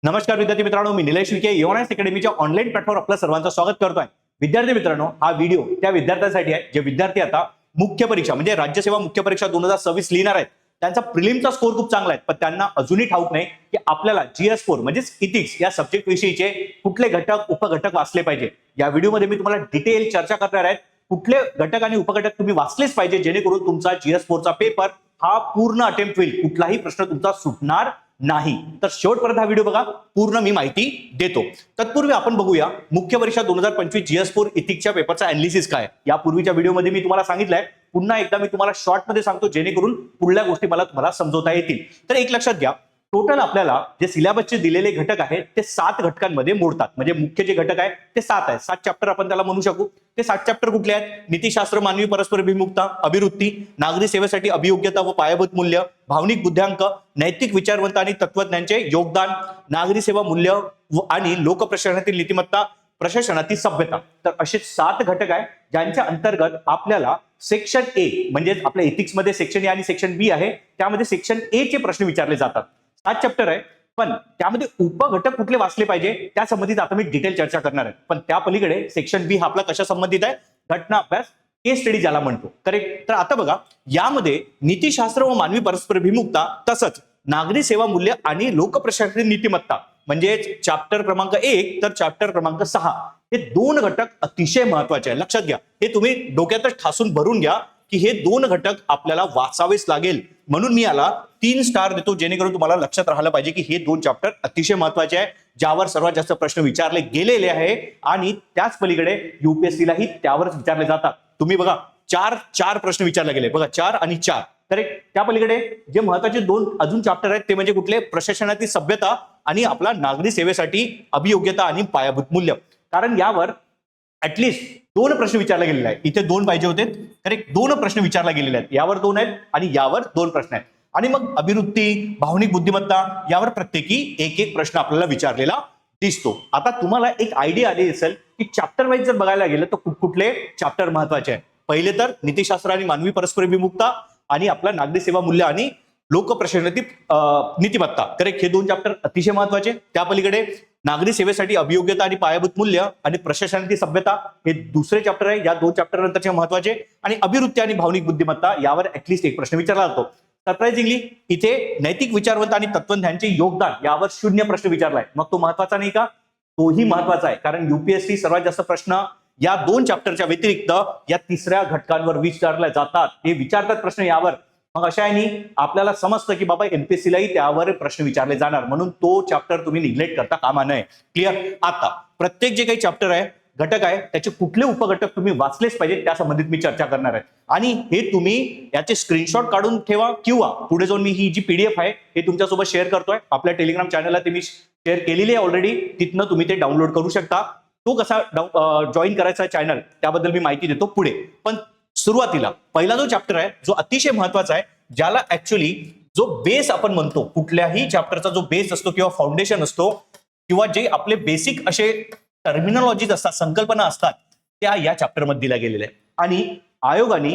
नमस्कार विद्यार्थी मित्रांनो, मी निलेश विखे योनास अकॅडमीच्या ऑनलाईन प्लॅटफॉर्मवर आपलं सर्वांचं स्वागत करतोय. विद्यार्थी मित्रांनो, हा व्हिडिओ त्या विद्यार्थ्यांसाठी आहे जे विद्यार्थी आता मुख्य परीक्षा म्हणजे राज्यसेवा मुख्य परीक्षा 2026 लिहिणार आहेत. त्यांचा प्रिलिमचा स्कोर खूप चांगला आहे, पण त्यांना अजूनही ठाऊक नाही की आपल्याला GS4 म्हणजे इथिक्स या सब्जेक्ट विषयीचे कुठले घटक उपघटक वाचले पाहिजे. या व्हिडिओमध्ये मी तुम्हाला डिटेल चर्चा करणार आहे. कुठले घटक आणि उपघटक तुम्ही वाचलेच पाहिजे जेणेकरून तुमचा GS4 चा पेपर हा पूर्ण अटेम्प्ट होईल, कुठलाही प्रश्न तुमचा सुटणार नाही. तर शेवटपर्यंत हा व्हिडिओ बघा, पूर्ण मी माहिती देतो. तत्पूर्वी आपण बघूया मुख्य परीक्षा 2025 GS4 इथिक्सच्या पेपरचा अनालिसिस काय. यापूर्वीच्या व्हिडिओमध्ये मी तुम्हाला सांगितलंय, पुन्हा एकदा मी तुम्हाला शॉर्टमध्ये सांगतो जेणेकरून पुढल्या गोष्टी मला तुम्हाला समजवता येतील. तर एक लक्षात घ्या, टोटल आपल्याला जे सिलेबसचे दिलेले घटक आहेत ते 7 घटकांमध्ये मोडतात. म्हणजे मुख्य जे घटक आहे ते 7 आहेत. 7 चॅप्टर आपण त्याला म्हणू शकू. ते 7 चॅप्टर कुठले आहेत? नीतिशास्त्र, मानवी परस्पर अभिमुखता, अभिवृत्ती, नागरी सेवेसाठी अभियोग्यता व पायाभूत मूल्य, भावनिक बुद्ध्यांक, नैतिक विचारवंत आणि तत्वज्ञांचे योगदान, नागरी सेवा मूल्य आणि लोकप्रशासनातील नीतिमत्ता, प्रशासनातील सभ्यता. तर असे 7 घटक आहेत ज्यांच्या अंतर्गत आपल्याला सेक्शन ए म्हणजे आपल्या इथिक्स मध्ये सेक्शन ए आणि सेक्शन बी आहे, त्यामध्ये सेक्शन ए चे प्रश्न विचारले जातात. 7 चॅप्टर आहे, पण त्यामध्ये उपघटक कुठले वाचले पाहिजे त्या संबंधित आता मी डिटेल चर्चा करणार आहे. पण त्या पलीकडे सेक्शन बी हा आपला कशा संबंधित आहे? घटना अभ्यास, केस स्टडी ज्याला म्हणतो. करेक्ट. तर आता बघा, यामध्ये नीतिशास्त्र व मानवी परस्पर अभिमुखता तसंच नागरी सेवा मूल्य आणि लोकप्रशासनातील नीतिमत्ता म्हणजे चॅप्टर क्रमांक 1 तर चॅप्टर क्रमांक 6 हे 2 घटक अतिशय महत्वाचे आहे. लक्षात घ्या, हे तुम्ही डोक्यातच ठासून भरून घ्या की हे 2 घटक आपल्याला वाचावेच लागेल. म्हणून मी याला 3 स्टार देतो जेणेकरून तुम्हाला लक्षात राहिलं पाहिजे की हे 2 चॅप्टर अतिशय महत्वाचे आहे, ज्यावर सर्वात जास्त प्रश्न विचारले गेलेले आहे आणि त्याच पलीकडे UPSCलाही त्यावरच विचारले जातात. तुम्ही बघा, 4 प्रश्न विचारले गेले बघा, 4 आणि 4. करेक्ट. त्या पलीकडे जे महत्वाचे 2 अजून चॅप्टर आहेत ते म्हणजे कुठले? प्रशासनातील सभ्यता आणि आपला नागरी सेवेसाठी अभियोग्यता आणि पायाभूत मूल्य. कारण यावर ऍटलिस्ट 2 प्रश्न विचारले गेलेले आहेत. इथे 2 पाहिजे होते. करेक्ट. 2 प्रश्न विचारले गेलेले आहेत. यावर 2 आहेत आणि यावर 2 प्रश्न आहेत. आणि मग अभिवृत्ती, भावनिक बुद्धिमत्ता यावर प्रत्येकी एक प्रश्न आपल्याला विचारलेला दिसतो. आता तुम्हाला एक आयडिया आली असेल की चॅप्टर वाईज जर बघायला गेलं तर कुठले चॅप्टर महत्वाचे आहे. पहिले तर नीतिशास्त्र आणि मानवी परस्पर अभिमुखता आणि आपला नागरी सेवा मूल्य आणि लोकप्रशासनातील नीतिमत्ता. करेक्ट. हे 2 चॅप्टर अतिशय महत्वाचे. त्या पलीकडे नागरी सेवेसाठी अभियोग्यता आणि पायाभूत मूल्य आणि प्रशासनातील सभ्यता हे दुसरे चॅप्टर आहे. या 2 चॅप्टर नंतरचे महत्वाचे. आणि अभिवृत्ती आणि भावनिक बुद्धिमत्ता यावर ऍटलिस्ट एक प्रश्न विचारला जातो. सरप्राइझिंगली इथे नैतिक विचारवंत आणि तत्वज्ञांचे योगदान यावर 0 प्रश्न विचारलाय. मग तो महत्वाचा नाही का? तोही महत्वाचा आहे, कारण UPSC सर्वात जास्त प्रश्न या 2 चॅप्टरच्या व्यतिरिक्त या 3ऱ्या घटकांवर विचारले जातात. ते विचारतात प्रश्न यावर. मग अशाने आपल्याला समजतं की बाबा MPSCलाही त्यावर प्रश्न विचारले जाणार, म्हणून तो चॅप्टर तुम्ही निग्लेक्ट करता कामा नये. क्लिअर. आता प्रत्येक जे काही चॅप्टर आहे, घटक आहे, त्याचे कुठले उपघटक तुम्ही वाचलेच पाहिजे त्या संबंधित मी चर्चा करणार आहे. आणि हे तुम्ही याचे स्क्रीनशॉट काढून ठेवा किंवा पुढे जाऊन मी ही जी PDF आहे हे तुमच्यासोबत शेअर करतोय. आपल्या टेलिग्राम चॅनलला ते मी शेअर केलेली आहे ऑलरेडी. तिथनं तुम्ही ते डाउनलोड करू शकता. तो कसा जॉईन करायचा चॅनल त्याबद्दल मी माहिती देतो पुढे. पण सुरुवातीला पहिला जो चॅप्टर आहे जो अतिशय महत्वाचा आहे, ज्याला ऍक्च्युअली जो बेस आपण म्हणतो, कुठल्याही चॅप्टरचा जो बेस असतो किंवा फाउंडेशन असतो किंवा जे आपले बेसिक असे टर्मिनॉलॉजीज असतात, संकल्पना असतात, त्या या चॅप्टरमध्ये दिल्या गेलेल्या आहेत. आणि आयोगाने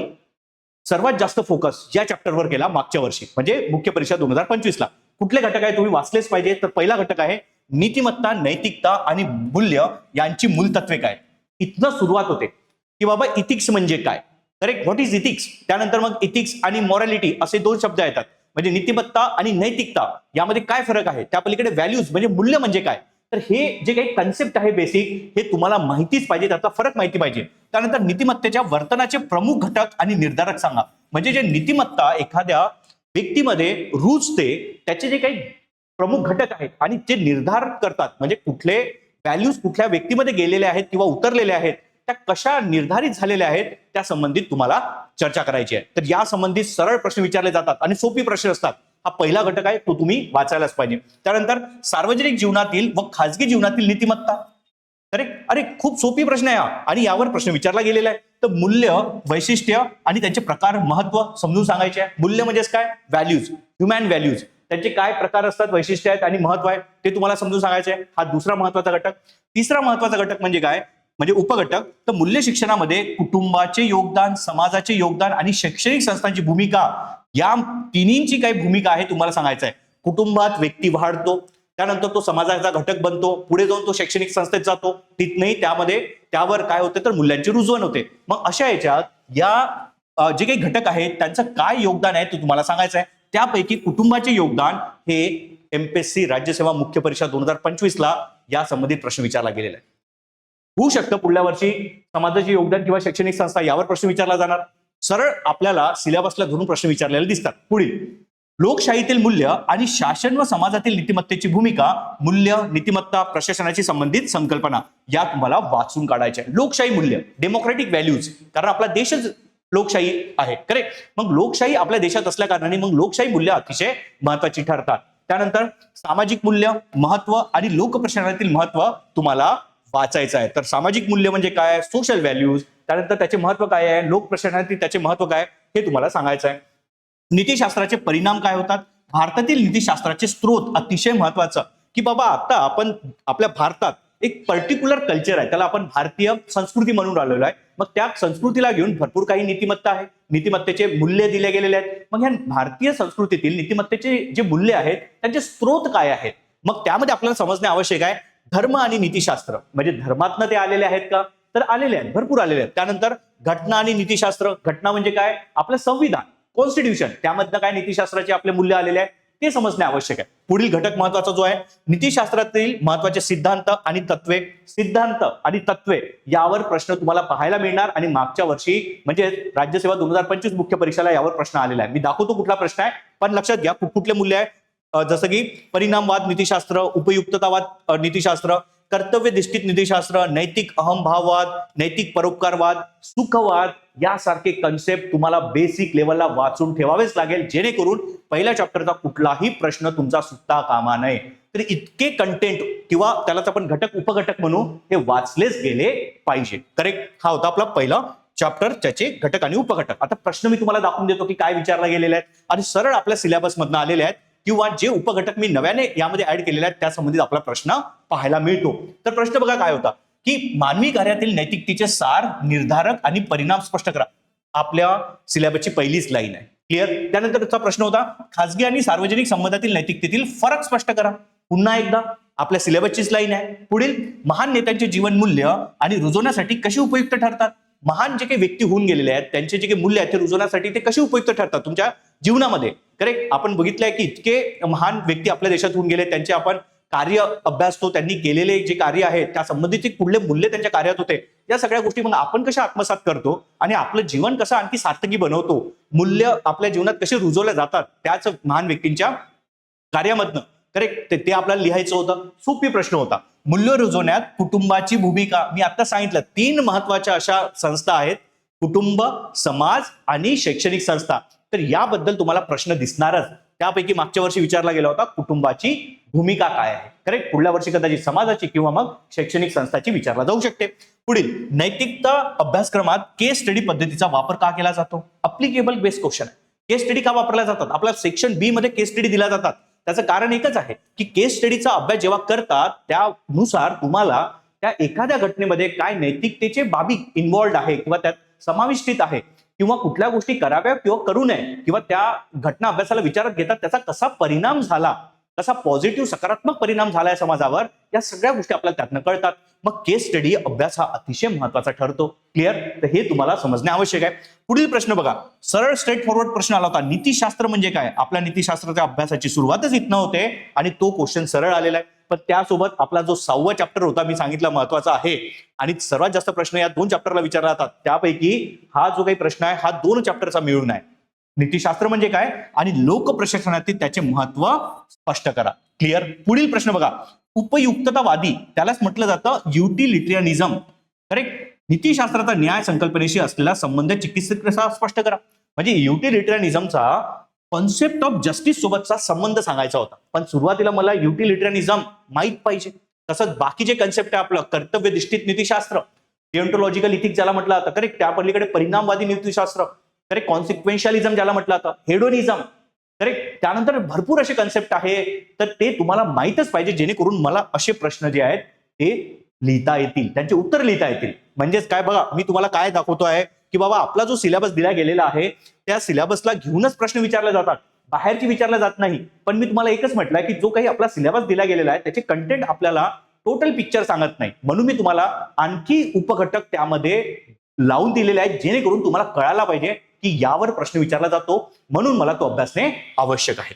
सर्वात जास्त फोकस या चॅप्टरवर केला मागच्या वर्षी म्हणजे मुख्य परीक्षा 2025 ला. कुठले घटक आहे तुम्ही वाचलेच पाहिजे. तर पहिला घटक आहे नीतिमत्ता, नैतिकता आणि मूल्य यांची मूलतत्वे काय. इथनं सुरुवात होते की बाबा इथिक्स म्हणजे काय. करेक्ट. What is ethics. त्यानंतर मग इथिक्स आणि मॉरॅलिटी असे 2 शब्द येतात. म्हणजे नीतिमत्ता आणि नैतिकता यामध्ये काय फरक आहे. त्या पलीकडे व्हॅल्यूज म्हणजे मूल्य म्हणजे काय. तर हे जे काही कन्सेप्ट आहे बेसिक, हे तुम्हाला माहितीच पाहिजे, त्याचा फरक माहिती पाहिजे. त्यानंतर नीतिमत्तेच्या वर्तनाचे प्रमुख घटक आणि निर्धारक सांगा. म्हणजे जे नीतिमत्ता एखाद्या व्यक्तीमध्ये रुजते त्याचे जे काही प्रमुख घटक आहेत आणि जे निर्धार करतात, म्हणजे कुठले व्हॅल्यूज कुठल्या व्यक्तीमध्ये गेलेले आहेत किंवा उतरलेले आहेत, त्या कशा निर्धारित झालेल्या आहेत त्या संबंधित तुम्हाला चर्चा करायची आहे. तर या संबंधित सरळ प्रश्न विचारले जातात आणि सोपी प्रश्न असतात. हा पहिला घटक आहे, तो तुम्ही वाचायलाच पाहिजे. त्यानंतर सार्वजनिक जीवनातील व खाजगी जीवनातील नीतिमत्ता. अरे खूप सोपी प्रश्न आहे आणि यावर प्रश्न विचारला गेलेला आहे. तर मूल्य, वैशिष्ट्य आणि त्यांचे प्रकार, महत्व समजून सांगायचे आहे. मूल्य म्हणजेच काय? व्हॅल्यूज, ह्युमॅन व्हॅल्यूज, त्यांचे काय प्रकार असतात, वैशिष्ट्य आहेत आणि महत्व आहे ते तुम्हाला समजून सांगायचे आहे. हा दुसरा महत्वाचा घटक. तिसरा महत्वाचा घटक म्हणजे काय? म्हणजे उपघटक. तर मूल्य शिक्षणामध्ये कुटुंबाचे योगदान, समाजाचे योगदान आणि शैक्षणिक संस्थांची भूमिका, या तिन्हींची काय भूमिका आहे तुम्हाला सांगायचं आहे. कुटुंबात व्यक्ती वाढतो, त्यानंतर तो समाजाचा घटक बनतो, पुढे जाऊन तो शैक्षणिक संस्थेत जातो, तिथनंही त्यावर काय होते तर मूल्यांची रुजवण होते. मग अशा याच्यात जे काही घटक आहेत त्यांचं काय योगदान आहे ते तुम्हाला सांगायचं आहे. त्यापैकी कुटुंबाचे योगदान हे एमपीएससी राज्यसेवा मुख्य परीक्षा 2025 या संबंधित प्रश्न विचारला गेलेला आहे. होऊ शकतं पुढल्या वर्षी समाजाचे योगदान किंवा शैक्षणिक संस्था यावर प्रश्न विचारला जाणार. सरळ आपल्याला सिलेबसला धरून प्रश्न विचारलेले दिसतात. पुढील लोकशाहीतील मूल्य आणि शासन व समाजातील नीतिमत्तेची भूमिका, मूल्य, नीतिमत्ता, प्रशासनाशी संबंधित संकल्पना या तुम्हाला वाचून काढायच्या. लोकशाही मूल्य, डेमोक्रेटिक व्हॅल्यूज, कारण आपला देशच लोकशाही आहे, करेक्ट. मग लोकशाही आपल्या देशात असल्या कारणाने मग लोकशाही मूल्य अतिशय महत्वाची ठरतात. त्यानंतर सामाजिक मूल्य, महत्व आणि लोकप्रशासनातील महत्व तुम्हाला वाचायचं आहे. तर सामाजिक मूल्य म्हणजे काय, सोशल व्हॅल्यूज, त्यानंतर त्याचे महत्व काय आहे, लोकप्रशासनातील त्याचे महत्व काय हे तुम्हाला सांगायचं आहे. नीतिशास्त्राचे परिणाम काय होतात, भारतातील नीतिशास्त्राचे स्रोत अतिशय महत्वाचं, की बाबा आता आपण आपल्या भारतात एक पर्टिक्युलर कल्चर आहे, त्याला आपण भारतीय संस्कृती म्हणून राहिलेलो आहे. मग त्या संस्कृतीला घेऊन भरपूर काही नीतिमत्ता आहे, नीतिमत्तेचे मूल्य दिले गेलेले आहेत. मग ह्या भारतीय संस्कृतीतील नीतिमत्तेचे जे मूल्य आहेत त्यांचे स्रोत काय आहेत, मग त्यामध्ये आपल्याला समजणे आवश्यक आहे. धर्म आणि नीतिशास्त्र म्हणजे धर्मातनं ते आलेले आहेत का, तर आलेले आहेत, भरपूर आलेले आहेत. त्यानंतर घटना आणि नीतिशास्त्र, घटना म्हणजे काय, आपलं संविधान, कॉन्स्टिट्यूशन, त्यामधनं काय नीतिशास्त्राचे आपले मूल्य आलेले आहे ते समजणे आवश्यक आहे. पुढील घटक महत्वाचा जो आहे नीतिशास्त्रातील महत्वाचे सिद्धांत आणि तत्वे. सिद्धांत आणि तत्वे यावर प्रश्न तुम्हाला पाहायला मिळणार आणि मागच्या वर्षी म्हणजे राज्यसेवा 2025 मुख्य परीक्षेला यावर प्रश्न आलेला आहे. मी दाखवतो कुठला प्रश्न आहे, पण लक्षात घ्या कुठले मूल्य आहे. जसं की परिणामवाद नीतिशास्त्र, उपयुक्ततावाद नीतिशास्त्र, कर्तव्यधिष्ठित नीतिशास्त्र, नैतिक अहमभाववाद, नैतिक परोपकारवाद, सुखवाद यासारखे कन्सेप्ट तुम्हाला बेसिक लेवलला वाचून ठेवावेच लागेल, जेणेकरून पहिल्या चॅप्टरचा कुठलाही प्रश्न तुमचा सुटता कामा नये. तर इतके कंटेंट किंवा त्यालाच आपण घटक उपघटक म्हणू, हे वाचलेच गेले पाहिजे. करेक्ट. हा होता आपला पहिला चॅप्टर, त्याचे घटक आणि उपघटक. आता प्रश्न मी तुम्हाला दाखवून देतो की काय विचारला गेलेले आहेत आणि सरळ आपल्या सिलेबस मधनं आलेले आहेत किंवा जे उपघटक मी नव्याने यामध्ये ऍड केलेले आहेत त्या संबंधित आपला प्रश्न पाहायला मिळतो. तर प्रश्न बघा काय होता की मानवी कार्यातील नैतिकतेचे सार, निर्धारक आणि परिणाम स्पष्ट करा. आपल्या सिलेबसची पहिलीच लाईन आहे. क्लिअर. त्यानंतरचा प्रश्न होता खासगी आणि सार्वजनिक संबंधातील नैतिकतेतील फरक स्पष्ट करा. पुन्हा एकदा आपल्या सिलेबसचीच लाईन आहे. पुढील महान नेत्यांचे जीवन मूल्य आणि रुजवण्यासाठी कशी उपयुक्त ठरतात. महान जे काही व्यक्ती होऊन गेलेले आहेत त्यांचे जे काही मूल्य आहेत ते रुजवण्यासाठी ते कसे उपयुक्त ठरतात तुमच्या जीवनामध्ये. करेक्ट. आपण बघितलंय की इतके महान व्यक्ती आपल्या देशात होऊन गेले, त्यांचे आपण कार्य अभ्यासतो, त्यांनी केलेले जे कार्य आहे त्या संबंधित कुठले मूल्य त्यांच्या कार्यात होते, या सगळ्या गोष्टी मग आपण कशा आत्मसात करतो आणि आपलं जीवन कसं आणखी सार्थकी बनवतो, मूल्य आपल्या जीवनात कसे रुजवले जातात त्याच महान व्यक्तींच्या कार्यामधनं. करेक्ट. ते आपल्याला लिहायचं होतं. सोपी प्रश्न होता. मूल्य रुजवण्यात कुटुंबाची भूमिका. मी आता सांगितलं 3 महत्वाच्या अशा संस्था आहेत, कुटुंब, समाज आणि शैक्षणिक संस्था. तर याबद्दल तुम्हाला प्रश्न दिसणारच. त्यापैकी मागच्या वर्षी विचारला गेला होता कुटुंबाची भूमिका काय आहे. करेक्ट. पुढल्या वर्षी कदाचित समाजाची किंवा मग शैक्षणिक संस्थाची विचारला जाऊ शकते. पुढील नैतिकता अभ्यासक्रमात केस स्टडी पद्धतीचा वापर का केला जातो. अप्लिकेबल बेस्ड क्वेश्चन आहे. केस स्टडी का वापरल्या जातात. आपला सेक्शन बी मध्ये केस स्टडी दिल्या जातात. त्याचं कारण एकच आहे की केस स्टडीचा अभ्यास जेव्हा करतात त्यानुसार तुम्हाला त्या एखाद्या घटनेमध्ये काय नैतिकतेचे बाबी इन्व्हॉल्ड आहे किंवा त्यात समाविष्टित आहे किंवा कुठल्या गोष्टी कराव्या किंवा करू नये किंवा त्या घटना अभ्यासाला विचारात घेतात त्याचा कसा परिणाम झाला, कसा पॉझिटिव्ह सकारात्मक परिणाम झालाय समाजावर, या सगळ्या गोष्टी आपल्याला त्यातनं कळतात. मग केस स्टडी अभ्यास हा अतिशय महत्वाचा ठरतो. क्लिअर. तर हे तुम्हाला समजणे आवश्यक आहे. पुढील प्रश्न बघा. सरळ स्ट्रेट फॉरवर्ड प्रश्न आला होता. नीतिशास्त्र म्हणजे काय. आपल्या नीतिशास्त्राच्या अभ्यासाची सुरुवातच इथनं होते आणि तो क्वेश्चन सरळ आलेला आहे. पण त्यासोबत आपला जो 6वा चॅप्टर होता मी सांगितलं महत्वाचा आहे आणि सर्वात जास्त प्रश्न या 2 चॅप्टरला विचारला जातात. त्यापैकी हा जो काही प्रश्न आहे हा 2 चॅप्टरचा मिळून आहे. नीतिशास्त्र म्हणजे काय आणि लोकप्रशासनातील त्याचे महत्व स्पष्ट करा. क्लिअर. पुढील प्रश्न बघा. उपयुक्ततावादी त्यालाच म्हटलं जातं युटिलिटरियनिझम. करेक्ट. नीतिशास्त्राचा न्याय संकल्पनेशी असलेला संबंध चिकित्सक कसा स्पष्ट करा. म्हणजे युटिलिटरियनिझमचा कॉन्सेप्ट ऑफ जस्टिस सोबतचा संबंध सांगायचा होता, पण सुरुवातीला मला युटिलिटरियनिझम माहित पाहिजे. तसंच बाकीचे कन्सेप्ट आहे आपलं कर्तव्यधिष्ठित नीतिशास्त्र, डिओन्टोलॉजिकल इथिक्स ज्याला म्हटलं जातं. करेक्ट. त्या पलीकडे परिणामवादी नीतिशास्त्र. करेक्ट. कॉन्सिक्वेन्शियलिझम ज्याला म्हटलं जातं, हेडोनिझम. करेक्ट. त्यानंतर भरपूर असे कन्सेप्ट आहे, तर ते तुम्हाला माहितच पाहिजे जेणेकरून मला असे प्रश्न जे आहेत ते लिहिता येतील, त्यांचे उत्तर लिहिता येतील. म्हणजेच काय बघा मी तुम्हाला काय दाखवतो आहे की बाबा आपला जो सिलेबस दिला गेलेला आहे त्या सिलेबसला घेऊनच प्रश्न विचारले जातात. बाहेरची विचारला जात नाही. पण मी तुम्हाला एकच म्हटलं की जो काही आपला सिलेबस दिला गेलेला आहे त्याचे कंटेंट आपल्याला टोटल पिक्चर सांगत नाही, म्हणून मी तुम्हाला आणखी उपघटक त्यामध्ये लावून दिलेले आहेत जेणेकरून तुम्हाला कळायला पाहिजे की यावर प्रश्न विचारला जातो, म्हणून मला तो अभ्यासणे आवश्यक आहे.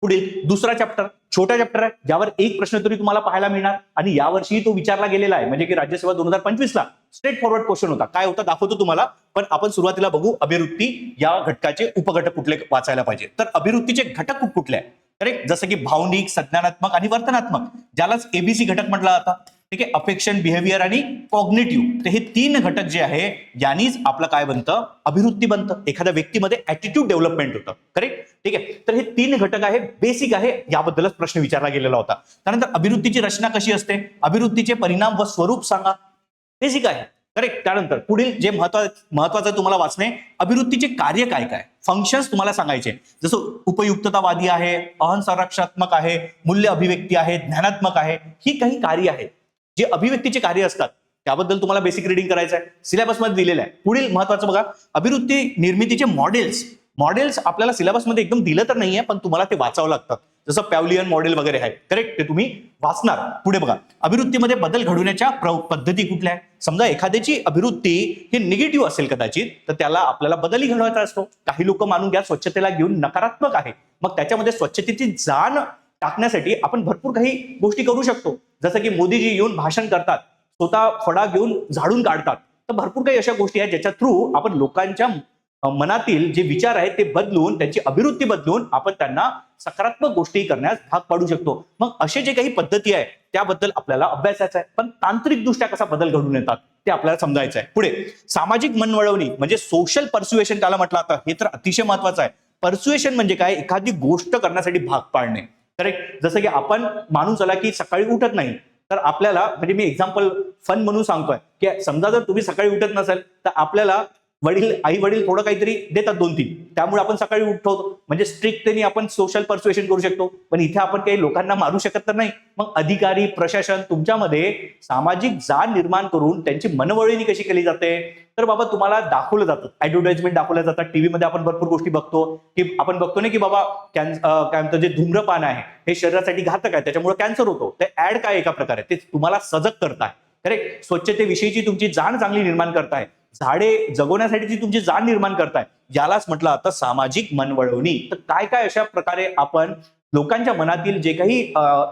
पुढील दुसरा चॅप्टर छोटा चॅप्टर आहे ज्यावर एक प्रश्न तरी तुम्हाला पाहायला मिळणार आणि यावर्षी तो विचारला गेलेला आहे, म्हणजे की राज्यसेवा 2025 ला स्ट्रेट फॉरवर्ड क्वेश्चन होता. काय होता दाखवतो तुम्हाला, पण आपण सुरुवातीला बघू अभिवृत्ती या घटकाचे उपघटक कुठले वाचायला पाहिजे. तर अभिवृत्तीचे घटक कुठले आहे, करेक्ट, जसं की भावनिक, संज्ञानात्मक आणि वर्तनात्मक, ज्यालाच एबीसी घटक म्हटलं जातं. ठीक आहे, अफेक्शन, बिहेवियर आणि कॉग्निटिव्ह. तर हे 3 घटक जे आहे यांनीच आपलं काय बनतं, अभिवृत्ती बनतं. एखाद्या व्यक्तीमध्ये ऍटिट्यूड डेव्हलपमेंट होतं. करेक्ट, ठीक आहे. तर हे 3 घटक आहे, बेसिक आहे, याबद्दलच प्रश्न विचारला गेलेला होता. त्यानंतर अभिवृत्तीची रचना कशी असते, अभिवृत्तीचे परिणाम व स्वरूप सांगा, बेसिक आहे. करेक्ट. त्यानंतर पुढील जे महत्वाचं तुम्हाला वाचणे, अभिवृत्तीचे कार्य काय काय, फंक्शन्स तुम्हाला सांगायचे, जसं उपयुक्ततावादी आहे, अहंसंरक्षणात्मक आहे, मूल्य अभिव्यक्ती आहे, ज्ञानात्मक आहे. ही काही कार्य आहेत जे अभिव्यक्तीचे कार्य असतात, त्याबद्दल तुम्हाला बेसिक रीडिंग करायचं आहे, सिलेबसमध्ये दिलेलं आहे. पुढील महत्वाचं बघा, अभिवृत्ती निर्मितीचे मॉडेल्स आपल्याला सिलेबसमध्ये एकदम दिलं तर नाहीये, पण तुम्हाला ते वाचावं लागतात, जसं पॅव्हलियन मॉडेल वगैरे आहे. करेक्ट, ते तुम्ही वाचणार. पुढे बघा, अभिवृत्तीमध्ये बदल घडवण्याच्या पद्धती कुठल्या आहे. समजा एखाद्याची अभिवृत्ती ही निगेटिव्ह असेल कदाचित, तर त्याला आपल्याला बदलही घडवायचा असतो. काही लोक मानून घ्या स्वच्छतेला घेऊन नकारात्मक आहे, मग त्याच्यामध्ये स्वच्छतेची जाण टाकण्यासाठी आपण भरपूर काही गोष्टी करू शकतो, जसं की मोदीजी येऊन भाषण करतात, स्वतः फडा घेऊन झाडून काढतात. तर भरपूर काही अशा गोष्टी आहेत ज्याच्या थ्रू आपण लोकांच्या मनातील जे विचार आहेत ते बदलून, त्यांची अभिवृत्ती बदलून आपण त्यांना सकारात्मक गोष्टी करण्यास भाग पाडू शकतो. मग असे जे काही पद्धती आहे त्याबद्दल आपल्याला अभ्यासायचं आहे, पण तांत्रिकदृष्ट्या कसा बदल घडून येतात ते आपल्याला समजायचं आहे. पुढे सामाजिक मनवळवणी म्हणजे सोशल पर्स्युएशन त्याला म्हटलं आता, हे तर अतिशय महत्वाचं आहे. पर्स्युएशन म्हणजे काय, एखादी गोष्ट करण्यासाठी भाग पाडणे. करेक्ट, जसं की आपण मानून चला की सकाळी उठत नाही, तर आपल्याला, म्हणजे मी एक्झाम्पल फन म्हणून सांगतोय की समजा जर तुम्ही सकाळी उठत नसेल तर आपल्याला आई वडील थोडं काहीतरी देतात 2-3, त्यामुळे आपण सकाळी उठतो, म्हणजे स्ट्रिक्टली आपण सोशल पर्स्युएशन करू शकतो. पण इथे आपण काही लोकांना मारू शकत तर नाही. मग अधिकारी, प्रशासन तुमच्यामध्ये सामाजिक जाण निर्माण करून त्यांची मनवळणी कशी केली जाते, तर बाबा तुम्हाला दाखवलं जातं, ऍडव्हर्टाइजमेंट दाखवल्या जातात, टीव्हीमध्ये आपण भरपूर गोष्टी बघतो की आपण बघतो ना की बाबा काय म्हणतं, जे धूम्रपान आहे हे शरीरासाठी घातक आहे, त्याच्यामुळे कॅन्सर होतो. ते ऍड काय एका प्रकारे ते तुम्हाला सजग करताय. करेक्ट, स्वच्छतेविषयीची तुमची जाण चांगली निर्माण करताय, झाडे जगवण्यासाठीची तुमची जाण निर्माण करताय, यालाच म्हटलं आता सामाजिक मनवळवणी. तर काय काय अशा प्रकारे आपण लोकांच्या मनातील जे काही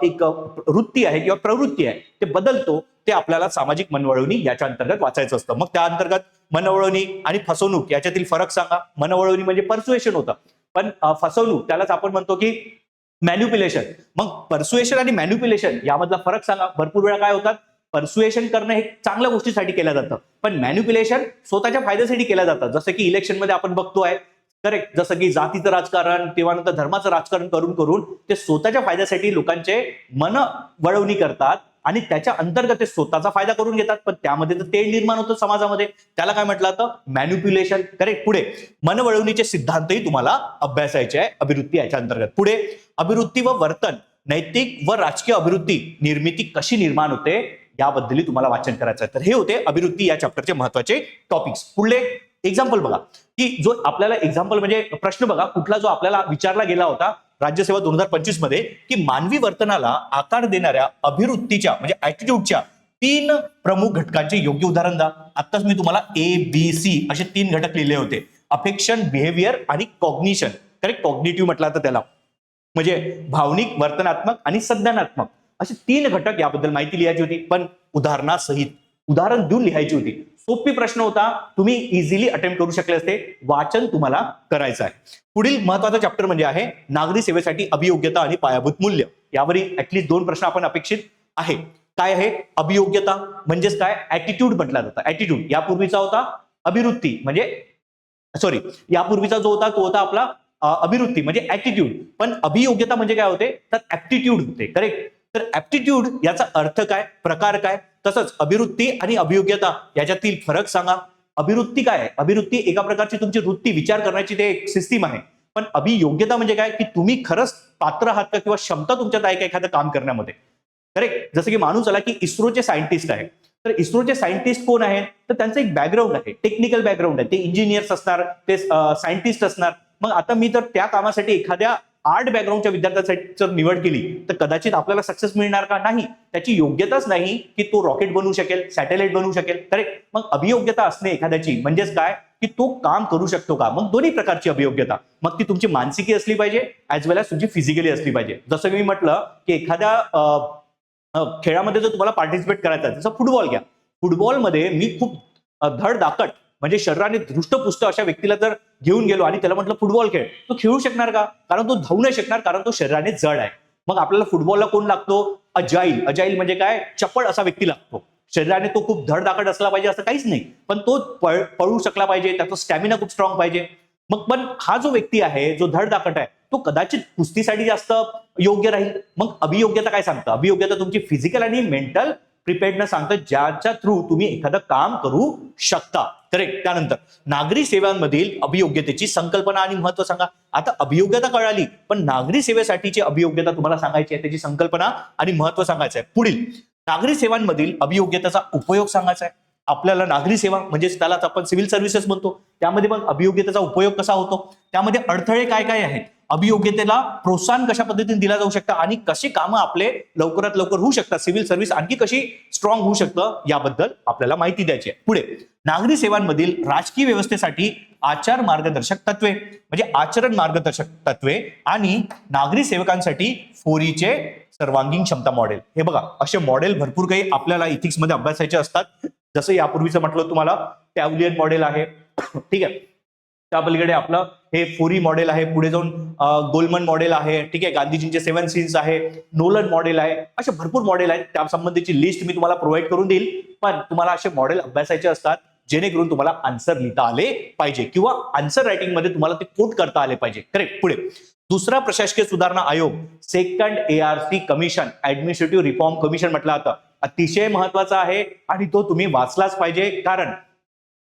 एक वृत्ती आहे किंवा प्रवृत्ती आहे ते बदलतो, ते आपल्याला सामाजिक मनवळवणी याच्या अंतर्गत वाचायचं असतं. मग त्या अंतर्गत मनवळवणी आणि फसवणूक याच्यातील फरक सांगा. मनवळवणी म्हणजे पर्स्युएशन होतं, पण फसवणूक त्यालाच आपण म्हणतो की मॅन्युप्युलेशन. मग पर्स्युएशन आणि मॅन्युप्युलेशन यामधला फरक सांगा. भरपूर वेळा काय होतात, पर्स्युएशन करणं हे चांगल्या गोष्टीसाठी केलं जातं, पण मॅन्युप्युलेशन स्वतःच्या फायद्यासाठी केलं जातं, जसं की इलेक्शनमध्ये आपण बघतोय. करेक्ट, जसं की जातीचं राजकारण, तेव्हा नंतर धर्माचं राजकारण करून करून ते स्वतःच्या फायद्यासाठी लोकांचे मन वळवणी करतात आणि त्याच्या अंतर्गत ते स्वतःचा फायदा करून घेतात, पण त्यामध्ये तर तेढ निर्माण होतं समाजामध्ये, त्याला काय म्हटलं जातं, मॅन्युप्युलेशन. करेक्ट. पुढे मनवळवणीचे सिद्धांतही तुम्हाला अभ्यासायचे आहे अभिवृत्ती याच्या अंतर्गत. पुढे अभिवृत्ती व वर्तन, नैतिक व राजकीय अभिवृत्ती निर्मिती कशी निर्माण होते याबद्दलही तुम्हाला वाचन करायचं आहे. तर हे होते अभिवृत्ती या चॅप्टरचे महत्वाचे टॉपिक्स. पुढले एक्झाम्पल बघा, की जो आपल्याला एक्झाम्पल म्हणजे प्रश्न बघा कुठला जो आपल्याला विचारला गेला होता राज्यसेवा 2025 मध्ये, की मानवी वर्तनाला आकार देणाऱ्या अभिवृत्तीच्या म्हणजे ऍटिट्यूडच्या 3 प्रमुख घटकांचे योग्य उदाहरण द्या. आताच मी तुम्हाला ABC असे 3 घटक लिहिले होते, अफेक्शन, बिहेवियर आणि कॉग्निशन. करेक्ट, कॉग्निटिव्ह म्हटलं तर त्याला म्हणजे भावनिक, वर्तनात्मक आणि संज्ञानात्मक असे 3 घटक याबद्दल माहिती लिहायची होती, पण उदाहरणासहित उदाहरण देऊन लिहायची होती. सोपी प्रश्न होता, तुम्ही इझिली अटेम्प्ट करू शकले असते. वाचन तुम्हाला करायचं आहे. पुढील महत्वाचा चॅप्टर म्हणजे आहे नागरी सेवेसाठी अभियोग्यता आणि पायाभूत मूल्य. यावरील ऍटलीस्ट 2 प्रश्न आपण अपेक्षित आहे. काय आहे अभियोग्यता, म्हणजेच काय, ऍटिट्यूड म्हटलं जातं. ऍटिट्यूड यापूर्वीचा होता अभिवृत्ती, म्हणजे सॉरी यापूर्वीचा जो होता तो होता आपला अभिवृत्ती म्हणजे ऍटिट्यूड, पण अभियोग्यता म्हणजे काय होते, तर ऍप्टिट्यूड होते. करेक्ट. तर ऍप्टिट्यूड याचा अर्थ काय, प्रकार काय, तसंच अभिवृत्ती आणि अभियोग्यता याच्यातील फरक सांगा. अभिवृत्ती काय आहे, अभिवृत्ती एका प्रकारची तुमची वृत्ती विचार करण्याची ते एक सिस्टीम आहे, पण अभियोग्यता म्हणजे काय, की तुम्ही खरंच पात्र आहात का किंवा क्षमता तुमच्यात आहे का एखादं काम करण्यामध्ये. करेक्ट. जसं की माणूस आला की इस्रोचे सायंटिस्ट आहे, तर इस्रोचे सायंटिस्ट कोण आहेत, तर त्यांचं एक बॅकग्राऊंड आहे, टेक्निकल बॅकग्राऊंड आहे, ते इंजिनियर्स असणार, ते सायंटिस्ट असणार. मग आता मी तर त्या कामासाठी एखाद्या आर्ट बॅकग्राऊंडच्या विद्यार्थ्यांसाठी जर निवड केली तर कदाचित आपल्याला सक्सेस मिळणार का? नाही. त्याची योग्यताच नाही की तो रॉकेट बनवू शकेल, सॅटेलाइट बनवू शकेल. करेक्ट. मग अभियोग्यता असणे एखाद्याची म्हणजेच काय की तो काम करू शकतो का? मग दोन्ही प्रकारची अभियोग्यता, मग ती तुमची मानसिकी असली पाहिजे ऍज वेल एज तुमची फिजिकली असली पाहिजे. जसं मी म्हटलं की एखाद्या खेळामध्ये जर तुम्हाला पार्टिसिपेट करायचं आहे, जसं फुटबॉल घ्या. फुटबॉलमध्ये मी खूप धडधाकट म्हणजे शरीराने धृष्टपुष्ट अशा व्यक्तीला जर घेऊन गेलो आणि त्याला म्हटलं फुटबॉल खेळ, तो खेळू शकणार का? कारण तो धावू नाही शकणार, कारण तो शरीराने जड आहे. मग आपल्याला फुटबॉलला कोण लागतो? अजाईल. अजाईल म्हणजे काय? चपळ असा व्यक्ती लागतो. शरीराने तो खूप धडधाकट असला पाहिजे असं काहीच नाही, पण तो पळू शकला पाहिजे, त्याचा स्टॅमिना खूप स्ट्रॉंग पाहिजे. मग पण हा जो व्यक्ती आहे जो धडधाकट आहे तो कदाचित कुस्तीसाठी जास्त योग्य राहील. मग अभियोग्यता काय सांगतं? अभियोग्यता तुमची फिजिकल आणि मेंटल प्रिपेअर्डनेस सांगतं, ज्याच्या थ्रू तुम्ही एखादं काम करू शकता. करेक्ट. त्यानंतर नागरी सेवांमधील अभियोग्यतेची संकल्पना आणि महत्व सांगा. आता अभियोग्यता कळाली, पण नागरी सेवेसाठीची अभियोग्यता तुम्हाला सांगायची आहे, त्याची संकल्पना आणि महत्व सांगायचं आहे. पुढील नागरी सेवांमधील अभियोग्यतेचा उपयोग सांगायचा आहे. आपल्याला नागरी सेवा म्हणजेच त्यालाच आपण सिव्हिल सर्व्हिसेस म्हणतो, त्यामध्ये मग अभियोग्यतेचा उपयोग कसा होतो, त्यामध्ये अडथळे काय काय आहेत, अभियोग्यतेला प्रोत्साहन कशा पद्धतीने दिला जाऊ शकतं आणि कशी कामं आपले लवकरात लवकर होऊ शकतात, सिव्हिल सर्व्हिस आणखी कशी स्ट्रॉंग होऊ शकतं याबद्दल आपल्याला माहिती द्यायची आहे. पुढे नागरी सेवांमधील राजकीय व्यवस्थेसाठी आचार मार्गदर्शक तत्वे म्हणजे आचरण मार्गदर्शक तत्वे आणि नागरी सेवकांसाठी फोरीचे सर्वांगीण क्षमता मॉडेल. हे बघा, असे मॉडेल भरपूर काही आपल्याला इथिक्स मध्ये अभ्यासायचे असतात. जसं यापूर्वीचं म्हटलं तुम्हाला पॅव्हलियन मॉडेल आहे, ठीक आहे. त्या पलीकडे आपलं हे फोरी मॉडेल आहे, पुढे जाऊन गोलमन मॉडेल आहे, ठीक आहे. गांधीजींचे 7 सीन्स आहे, नोलन मॉडेल आहे, असे भरपूर मॉडेल आहेत. त्या संबंधीची लिस्ट मी तुम्हाला प्रोव्हाइड करून देईल. पण तुम्हाला असे मॉडेल अभ्यासायचे असतात जेणेकरून तुम्हाला आन्सर लिहिता आले पाहिजे किंवा आन्सर रायटिंग मध्ये तुम्हाला ते कोट करता आले पाहिजे. करेक्ट. पुढे दुसरा प्रशासकीय सुधारणा आयोग, second ARC commission, administrative reform commission म्हटलं जातं, अतिशय महत्वाचा आहे आणि तो तुम्ही वाचलाच पाहिजे. कारण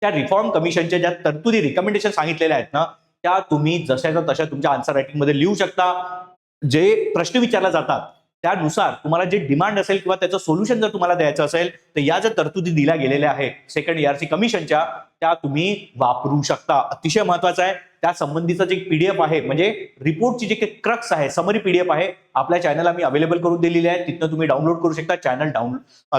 त्या रिफॉर्म कमिशनच्या ज्या तरतुदी रिकमेंडेशन सांगितलेल्या आहेत ना, त्या तुम्ही जशाच्या तशा तुमच्या आन्सर रायटिंग मध्ये लिहू शकता. जे प्रश्न विचारले जातात त्यानुसार तुम्हाला जे डिमांड असेल किंवा त्याचं सोल्युशन जर तुम्हाला द्यायचं असेल तर या ज्या तरतुदी दिल्या गेलेल्या आहेत सेकंड ARC कमिशनच्या, त्या तुम्ही वापरू शकता. अतिशय महत्वाचं आहे. त्या संबंधीचं जे PDF आहे म्हणजे रिपोर्टची जे काही क्रक्स आहे, समरी PDF आहे, आपल्या चॅनलला मी अवेलेबल करून दिलेली आहे. तिथनं तुम्ही डाउनलोड करू शकता. चॅनल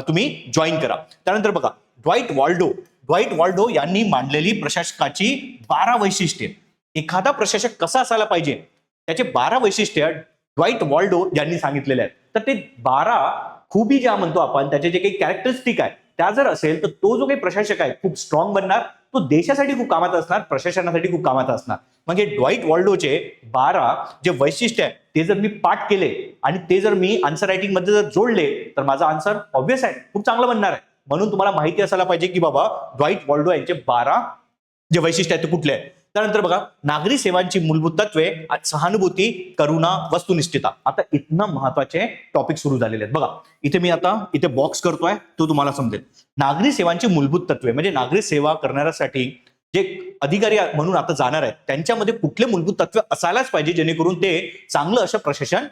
तुम्ही जॉईन करा. त्यानंतर बघा, ड्वाइट वॉल्डो यांनी मांडलेली प्रशासकाची 12 वैशिष्ट्ये. एखादा प्रशासक कसा असायला पाहिजे त्याचे 12 वैशिष्ट्ये ड्वाइट वॉल्डो यांनी सांगितलेले आहेत. तर ते 12 खूबी ज्या म्हणतो आपण, त्याचे जे काही कॅरेक्टरिस्टिक आहे त्या जर असेल तर तो जो काही प्रशासक आहे खूप स्ट्रॉंग बनणार, तो देशासाठी खूप कामाचा असणार, प्रशासनासाठी खूप कामाचा असणार. मग हे ड्वाइट वॉल्डोचे 12 जे वैशिष्ट्य आहे ते जर मी पाठ केले आणि ते जर मी आन्सर रायटिंग मध्ये जर जोडले तर माझा आन्सर ऑब्व्हियस आहे, खूप चांगला बनणार आहे. म्हणून तुम्हाला माहिती असायला पाहिजे की बाबा ड्वाइट वॉल्डो यांचे 12 जे वैशिष्ट्य आहेत ते कुठले आहेत. त्यानंतर बघा, नागरी सेवांची मूलभूत तत्वे, सहानुभूती, करुणा, वस्तुनिष्ठता. आता इथनं महत्वाचे टॉपिक सुरू झालेले आहेत. बघा, इथे बॉक्स करतोय तो तुम्हाला समजेल. नागरी सेवांची मूलभूत तत्वे म्हणजे नागरी सेवा करणाऱ्यासाठी जे अधिकारी म्हणून आता जाणार आहेत त्यांच्यामध्ये कुठले मूलभूत तत्व असायलाच पाहिजे जेणेकरून ते चांगलं असं प्रशासन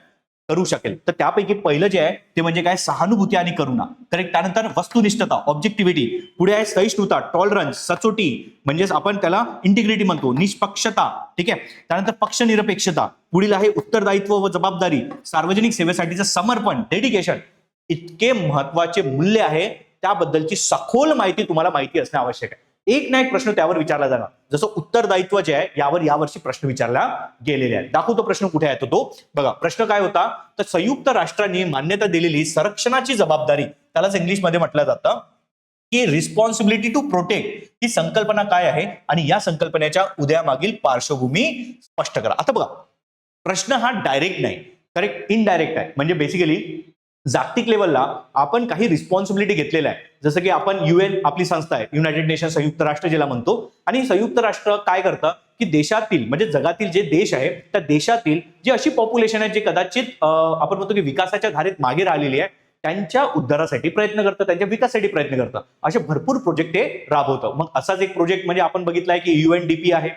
करू शकेल. तर त्यापैकी पहिलं जे आहे ते म्हणजे काय, सहानुभूती आणि करुणा. करेक्ट. त्यानंतर वस्तुनिष्ठता, ऑब्जेक्टिव्हिटी. पुढे आहे सहिष्णुता, टॉलरन्स, सचोटी म्हणजेच आपण त्याला इंटिग्रिटी म्हणतो, निष्पक्षता, ठीक आहे. त्यानंतर पक्षनिरपेक्षता. पुढील आहे उत्तरदायित्व व जबाबदारी, सार्वजनिक सेवेसाठीचं समर्पण, डेडिकेशन. इतके महत्वाचे मूल्य आहे, त्याबद्दलची सखोल माहिती तुम्हाला माहिती असणे आवश्यक आहे. एक ना एक प्रश्न त्यावर विचारला जाणार. जसं उत्तरदायित्व जे आहे यावर यावर्षी प्रश्न विचारला गेलेले आहेत. दाखवतो प्रश्न कुठे आहे तो. बघा, प्रश्न काय होता तर संयुक्त राष्ट्रांनी मान्यता दिलेली संरक्षणाची जबाबदारी, त्यालाच इंग्लिशमध्ये म्हटलं जातं की रिस्पॉन्सिबिलिटी टू प्रोटेक्ट, ही संकल्पना काय आहे आणि या संकल्पनेच्या उदयामागील पार्श्वभूमी स्पष्ट करा. आता बघा, प्रश्न हा डायरेक्ट नाही, करेक्ट, इनडायरेक्ट आहे. म्हणजे बेसिकली जागतिक लेवलला आपण काही रिस्पॉन्सिबिलिटी घेतलेल्या आहे. जसं की आपण UN आपली संस्था आहे, युनायटेड नेशन, संयुक्त राष्ट्र ज्याला म्हणतो. आणि संयुक्त राष्ट्र काय करतं की देशातील म्हणजे जगातील जे देश आहे त्या देशातील जी अशी पॉप्युलेशन आहे जे कदाचित आपण म्हणतो की विकासाच्या धारेत मागे राहिलेली आहे, त्यांच्या उद्धारासाठी प्रयत्न करतं, त्यांच्या विकासासाठी प्रयत्न करतं. असे भरपूर प्रोजेक्ट हे राबवतं. मग असाच एक प्रोजेक्ट म्हणजे आपण बघितलाय की UNDP आहे,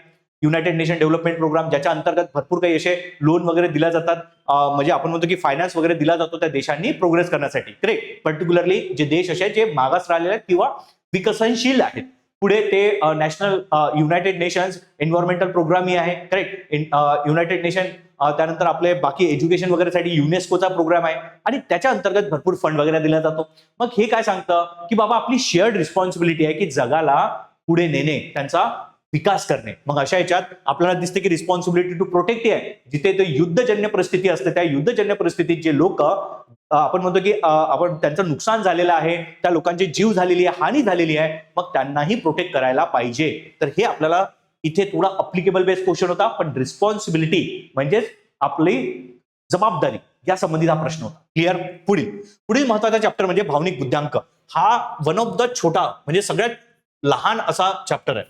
युनायटेड नेशन डेव्हलपमेंट प्रोग्राम, ज्याच्या अंतर्गत भरपूर काही असे लोन वगैरे दिल्या जातात. म्हणजे आपण म्हणतो की फायनान्स वगैरे दिला जातो त्या देशांनी प्रोग्रेस करण्यासाठी. करेक्ट. पर्टिक्युलरली जे देश असे जे मागास राहिलेले आहेत किंवा विकसनशील आहेत पुढे ते national united nations environmental program ही आहे, करेक्ट. युनायटेड नेशन, त्यानंतर आपले बाकी एज्युकेशन वगैरेसाठी युनेस्कोचा प्रोग्राम आहे आणि त्याच्या अंतर्गत भरपूर फंड वगैरे दिला जातो. मग हे काय सांगतं की बाबा आपली शेअर्ड रिस्पॉन्सिबिलिटी आहे की जगाला पुढे नेणे, त्यांचा विकास करणे. मग अशा याच्यात आपल्याला दिसते की रिस्पॉन्सिबिलिटी टू प्रोटेक्ट आहे. जिथे ते युद्धजन्य परिस्थिती असते त्या युद्धजन्य परिस्थितीत जे लोक आपण म्हणतो की आपण त्यांचं नुकसान झालेलं आहे, त्या लोकांचे जीव झालेली आहे, हानी झालेली आहे, मग त्यांनाही प्रोटेक्ट करायला पाहिजे. तर हे आपल्याला इथे थोडा अप्लिकेबल बेस्ड क्वेश्चन होता, पण रिस्पॉन्सिबिलिटी म्हणजेच आपली जबाबदारी या संबंधित हा प्रश्न होता. क्लिअर. पुढील महत्वाचा चॅप्टर म्हणजे भावनिक बुद्ध्यांक. हा वन ऑफ द छोटा म्हणजे सगळ्यात लहान असा चॅप्टर आहे,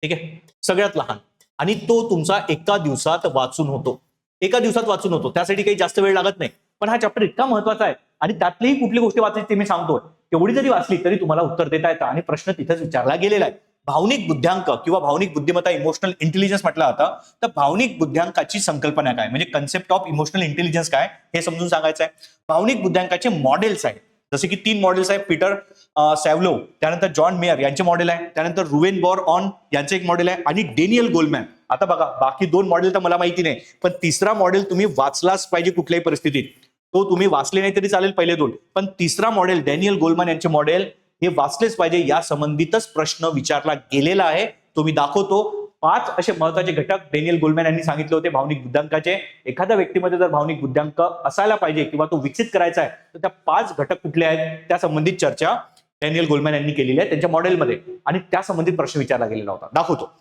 ठीक आहे, सगळ्यात लहान, आणि तो तुमचा एका दिवसात वाचून होतो. त्यासाठी काही जास्त वेळ लागत नाही, पण हा चॅप्टर इतका महत्वाचा आहे आणि त्यातलीही कुठली गोष्टी वाचायची ते मी सांगतोय. तेवढी जरी वाचली तरी तुम्हाला उत्तर देता येतं आणि प्रश्न तिथेच विचारला गेलेला आहे. भावनिक बुद्ध्यांक किंवा भावनिक बुद्धिमत्ता, इमोशनल इंटेलिजन्स म्हटलं जातं. तर भावनिक बुद्ध्यांकाची संकल्पना काय, म्हणजे कन्सेप्ट ऑफ इमोशनल इंटेलिजन्स काय हे समजून सांगायचं आहे. भावनिक बुद्ध्यांकाचे मॉडेल्स आहेत, जसे की 3 मॉडेल्स आहेत. पीटर सॅव्हलो, त्यानंतर जॉन मेयर यांचे मॉडेल आहे, त्यानंतर रुवेन बॉर ऑन यांचे एक मॉडेल आहे आणि डेनियल गोलमॅन. आता बघा, बाकी 2 मॉडेल तर मला माहिती नाही, पण तिसरा मॉडेल तुम्ही वाचलाच पाहिजे कुठल्याही परिस्थितीत. तो तुम्ही वाचले नाही तरी चालेल पहिले 2, पण तिसरा मॉडेल डॅनियल गोलमॅन यांचे मॉडेल हे वाचलेच पाहिजे. या संबंधितच प्रश्न विचारला गेलेला आहे, तो मी दाखवतो. 5 असे महत्वाचे घटक डॅनियल गोलमॅन यांनी सांगितले होते भावनिक बुद्ध्यांकाचे. एखाद्या व्यक्तीमध्ये जर भावनिक बुद्ध्यांक असायला पाहिजे किंवा तो विकसित करायचा आहे, तर त्या 5 घटक कुठले आहेत त्या संबंधित चर्चा डॅनियल गोलमॅन यांनी केलेली आहे त्यांच्या मॉडेलमध्ये, आणि त्या संबंधित प्रश्न विचारला गेलेला होता. दाखवतो.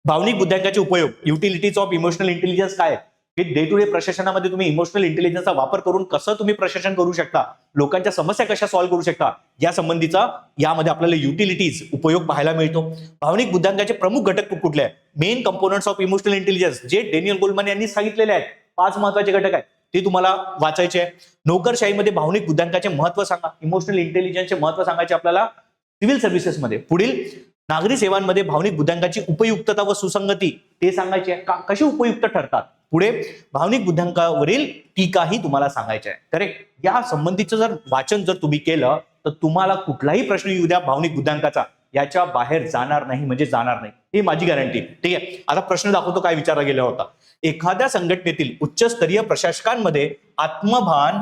भावनिक बुद्ध्यांकाचे उपयोग, युटिलिटीज ऑफ इमोशनल इंटेलिजन्स काय, की डे टू डे प्रशासनामध्ये तुम्ही इमोशनल इंटेलिजन्सचा वापर करून कसं तुम्ही प्रशासन करू शकता, लोकांच्या समस्या कशा सॉल्व्ह करू शकता, या संबंधीचा यामध्ये आपल्याला युटिलिटीज उपयोग पाहायला मिळतो. भावनिक बुद्ध्यांकाचे प्रमुख घटक कुठले आहेत, main components of emotional intelligence, जे डेनियल गोलमॅन यांनी सांगितलेले आहेत. 5 महत्वाचे घटक आहेत, ते तुम्हाला वाचायचे आहे. नोकरशाहीमध्ये भावनिक बुद्ध्यांकाचे महत्व सांगा, इमोशनल इंटेलिजन्सचे महत्व सांगायचे आपल्याला सिव्हिल सर्व्हिसेसमध्ये. पुढील नागरी सेवांमध्ये भावनिक बुद्ध्यांकाची उपयुक्तता व सुसंगती ते सांगायचे आहे, कशी उपयुक्त ठरतात. पुढे भावनिक बुद्ध्यांकावरील टीकाही तुम्हाला सांगायचे आहे. करेक्ट. या संबंधीचं जर वाचन जर तुम्ही केलं तर तुम्हाला कुठलाही प्रश्न येऊ द्या भावनिक बुद्ध्यांकाचा, याच्या बाहेर जाणार नाही म्हणजे जाणार नाही, ही माझी गॅरंटी. ठीक आहे. आता प्रश्न दाखवतो काय विचारला गेला होता. एखाद्या संघटनेतील उच्चस्तरीय प्रशासकांमध्ये आत्मभान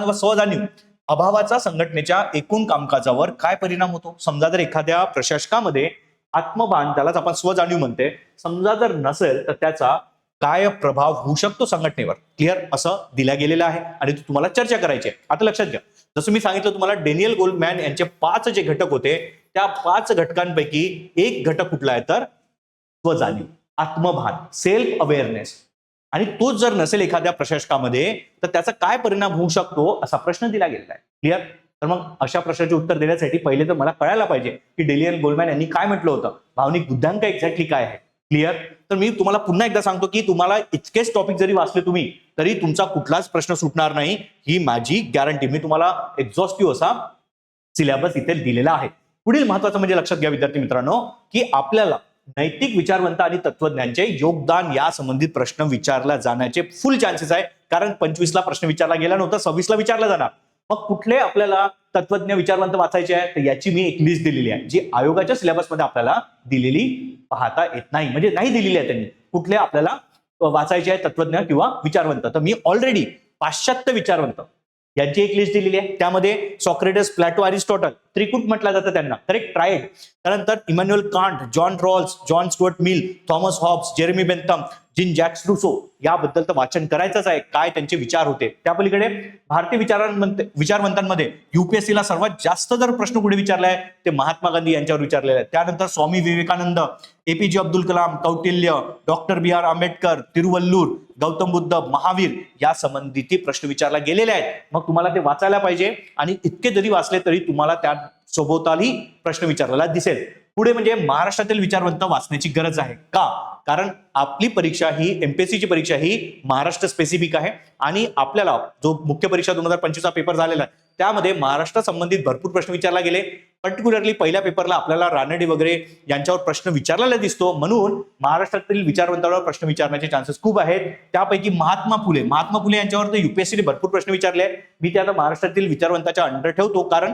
व स्वजाणीव अभावाचा संघटनेच्या एकूण कामकाजावर काय परिणाम होतो. समजा जर एखाद्या प्रशासकामध्ये आत्मभान, त्यालाच आपण स्वजाणीव म्हणते, समजा जर नसेल तर त्याचा काय प्रभाव होऊ शकतो संघटनेवर. क्लिअर असं दिल्या गेलेलं आहे आणि तुम्हाला चर्चा करायची आहे. आता लक्षात घ्या, जसं मी सांगितलं तुम्हाला डेनियल गोलमॅन यांचे 5 जे घटक होते, त्या 5 घटकांपैकी एक घटक कुठला आहे तर स्वजाणीव, आत्मभान, सेल्फ अवेअरनेस. आणि तोच जर नसेल एखाद्या प्रशासकामध्ये तर त्याचा काय परिणाम होऊ शकतो असा प्रश्न दिला गेलेला आहे. क्लिअर. तर मग अशा प्रश्नाचे उत्तर देण्यासाठी पहिले तर मला कळायला पाहिजे की डेनियल गोलमॅन यांनी काय म्हटलं होतं, भावनिक बुद्ध्यांक एक्झॅक्टली काय आहे. क्लिअर. तर मी तुम्हाला पुन्हा एकदा सांगतो की तुम्हाला इतकेच टॉपिक जरी वाचले तुम्ही तरी तुमचा कुठलाच प्रश्न सुटणार नाही, ही माझी गॅरंटी. मी तुम्हाला एक्झॉस्टिव्ह असा सिलेबस इथे दिलेला आहे. पुढील महत्वाचं म्हणजे लक्षात घ्या विद्यार्थी मित्रांनो, की आपल्याला नैतिक विचारवंत आणि तत्वज्ञांचे योगदान या संबंधित प्रश्न विचारला जाण्याचे फुल चान्सेस आहे. कारण 25ला प्रश्न विचारला गेला नव्हता, 26ला विचारला जाणार. मग कुठले आपल्याला तत्वज्ञ विचारवंत वाचायचे आहे, तर याची मी एक लिस्ट दिलेली आहे, जी आयोगाच्या सिलेबसमध्ये आपल्याला दिलेली पाहता येत नाही, म्हणजे नाही दिलेली आहे त्यांनी. कुठले आपल्याला वाचायचे आहे तत्वज्ञ किंवा विचारवंत, तर मी ऑलरेडी पाश्चात्य विचारवंत यांची एक लिस्ट दिलेली आहे. त्यामध्ये सॉक्रेटिस, प्लॅटो, अरिस्टॉटल, त्रिकूट म्हटलं जातं त्यांना, करेक्ट, ट्रायड. त्यानंतर Immanuel Kant, John Rawls, John Stuart Mill, Thomas Hobbes, Jeremy Bentham, Jean Jacques Rousseau, याबद्दल तर वाचन करायचंच आहे, काय त्यांचे विचार होते. त्या पलीकडे भारतीय विचारवंतांमध्ये युपीएससीला सर्वात जास्त जर प्रश्न कुठे विचारलाय ते महात्मा गांधी यांच्यावर विचारलेला आहे. त्यानंतर स्वामी विवेकानंद, एपीजे अब्दुल कलाम, कौटिल्य, डॉक्टर बी आर आंबेडकर, तिरुवल्लूर, गौतम बुद्ध, महावीर, या संबंधित प्रश्न विचारला गेलेले आहेत. मग तुम्हाला ते वाचायला पाहिजे आणि इतके जरी वाचले तरी तुम्हाला त्या सोबतही प्रश्न विचारलेला दिसेल. पुढे म्हणजे महाराष्ट्रातील विचारवंत वाचण्याची गरज आहे. का? कारण आपली परीक्षा ही एमपीएससीची परीक्षा ही महाराष्ट्र स्पेसिफिक आहे आणि आपल्याला जो मुख्य परीक्षा 2025चा पेपर झालेला आहे त्यामध्ये महाराष्ट्र संबंधित भरपूर प्रश्न विचारला गेले. पर्टिक्युलरली पहिल्या पेपरला आपल्याला रानडे वगैरे यांच्यावर प्रश्न विचारलेला दिसतो, म्हणून महाराष्ट्रातील विचारवंतांवर प्रश्न विचारण्याचे चान्सेस खूप आहेत. त्यापैकी महात्मा फुले यांच्यावर तर युपीएससीने भरपूर प्रश्न विचारले. मी ते आता महाराष्ट्रातील विचारवंताच्या अंडर ठेवतो, कारण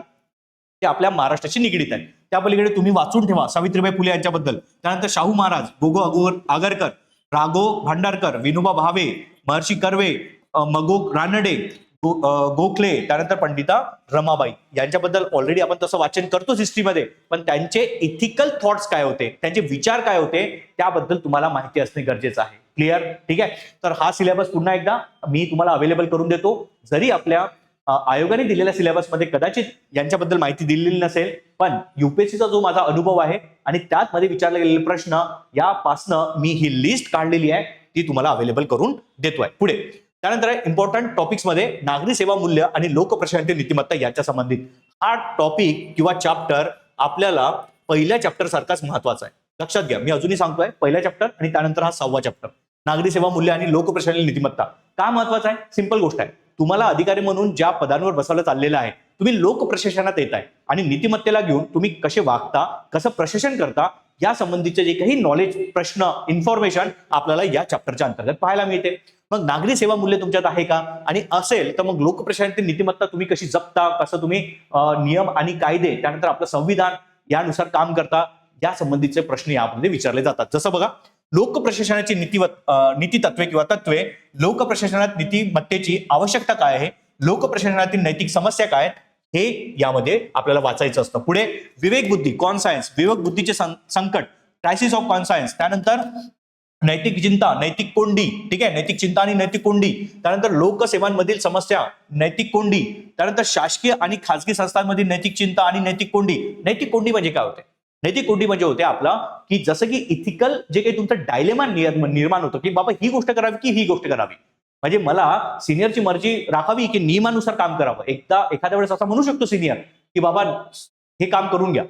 ते आपल्या महाराष्ट्राशी निगडीत आहे. त्या पलीकडे तुम्ही वाचून ठेवा सावित्रीबाई फुले यांच्याबद्दल, त्यानंतर शाहू महाराज, आगरकर, राघव भांडारकर, विनोबा भावे, महर्षी कर्वे, मगो रानडे, गोखले, त्यानंतर पंडिता रमाबाई यांच्याबद्दल ऑलरेडी आपण तसं वाचन करतोच हिस्ट्रीमध्ये, पण त्यांचे इथिकल थॉट्स काय होते, त्यांचे विचार काय होते, त्याबद्दल तुम्हाला माहिती असणे गरजेचं आहे. क्लिअर? ठीक आहे. तर हा सिलेबस पुन्हा एकदा मी तुम्हाला अवेलेबल करून देतो. जरी आपल्या आयोगाने दिलेल्या सिलेबसमध्ये कदाचित यांच्याबद्दल माहिती दिलेली नसेल, पण युपीएससीचा जो माझा अनुभव आहे आणि त्यात मध्ये विचारले गेलेले प्रश्न यापासनं मी ही लिस्ट काढलेली आहे, ती तुम्हाला अवेलेबल करून देतोय. पुढे त्यानंतर इम्पॉर्टंट टॉपिक्स मध्ये नागरी सेवा मूल्य आणि लोकप्रशासनाची नीतिमत्ता याच्या संबंधित हा टॉपिक किंवा चॅप्टर आपल्याला पहिल्या चॅप्टर सारखाच महत्वाचा आहे. लक्षात घ्या, मी अजूनही सांगतोय, पहिला चॅप्टर आणि त्यानंतर हा 6वा चॅप्टर नागरी सेवा मूल्य आणि लोकप्रशासनाची नीतिमत्ता का महत्वाचा आहे? सिंपल गोष्ट आहे, तुम्हाला अधिकारी म्हणून ज्या पदांवर बसवलं चाललेलं आहे, तुम्ही लोकप्रशासनात येत आहे आणि नीतिमत्तेला घेऊन तुम्ही कसे वागता, कसं प्रशासन करता, या संबंधीचे जे काही नॉलेज, प्रश्न, इन्फॉर्मेशन आपल्याला या चॅप्टरच्या अंतर्गत पाहायला मिळते. मग नागरी सेवा मूल्य तुमच्यात आहे का, आणि असेल तर मग लोकप्रशासनाची नीतिमत्ता तुम्ही कशी जपता, कसं तुम्ही नियम आणि कायदे, त्यानंतर आपलं संविधान यानुसार काम करता, या संबंधीचे प्रश्न यामध्ये विचारले जातात. जसं बघा, लोकप्रशासनाची नीतितत्वे किंवा तत्वे, लोकप्रशासनात नीतिमत्तेची आवश्यकता काय आहे, लोकप्रशासनातील नैतिक समस्या काय, हे यामध्ये आपल्याला वाचायचं असतं. पुढे विवेक बुद्धी, कॉन्सायन्स, विवेक बुद्धीचे संकट, क्रायसिस ऑफ कॉन्सायन्स, त्यानंतर नैतिक चिंता, नैतिक कोंडी, ठीक आहे, नैतिक चिंता आणि नैतिक कोंडी, त्यानंतर लोकसेवांमधील समस्या, नैतिक कोंडी, त्यानंतर शासकीय आणि खासगी संस्थांमधील नैतिक चिंता आणि नैतिक कोंडी. नैतिक कोंडी म्हणजे काय होते? नैतिक कोंडी म्हणजे होते आपला की जसं की इथिकल जे काही तुमचं डायलेमा निर्माण होतं की बाबा ही गोष्ट करावी की ही गोष्ट करावी, म्हणजे मला सिनियरची मर्जी राखावी की नियमानुसार काम करावं. एखाद्या वेळेस असं म्हणू शकतो सिनियर की बाबा हे काम करून घ्या,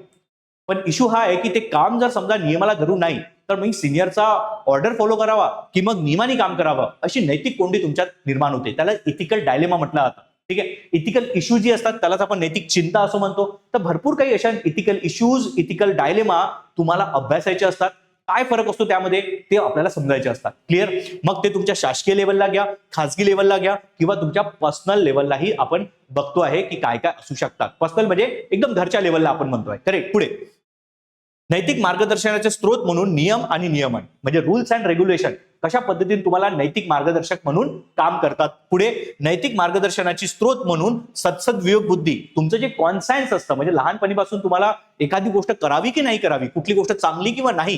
पण इश्यू हा आहे की ते काम जर समजा नियमाला धरून नाही तर मग सिनियरचा ऑर्डर फॉलो करावा की मग नियमाने काम करावं, अशी नैतिक कोंडी तुमच्यात निर्माण होते. त्याला इथिकल डायलेमा म्हटलं जातं. ठीक आहे, इथिकल इश्यू जी असतात त्यालाच आपण नैतिक चिंता असं म्हणतो. तर भरपूर काही अशा इथिकल इश्यूज, इथिकल डायलेमा तुम्हाला अभ्यासायचे असतात. काय फरक असतो त्यामध्ये ते आपल्याला समजायचे असतात. क्लिअर? मग ते तुमच्या शासकीय लेवलला घ्या, खासगी लेवलला घ्या किंवा तुमच्या पर्सनल लेवललाही आपण बघतो आहे की काय काय असू शकतात. पर्सनल म्हणजे एकदम घरच्या लेवलला आपण म्हणतोय. करेक्ट. पुढे नैतिक मार्गदर्शनाचे स्रोत म्हणून नियम आणि नियमन म्हणजे रूल्स अँड रेग्युलेशन कशा पद्धतीने तुम्हाला नैतिक मार्गदर्शक म्हणून काम करतात. पुढे नैतिक मार्गदर्शनाची स्रोत म्हणून सद्विवेक बुद्धी, तुमचं जे कॉन्सायन्स असतं म्हणजे लहानपणीपासून तुम्हाला एखादी गोष्ट करावी की नाही करावी, कुठली गोष्ट चांगली किंवा नाही,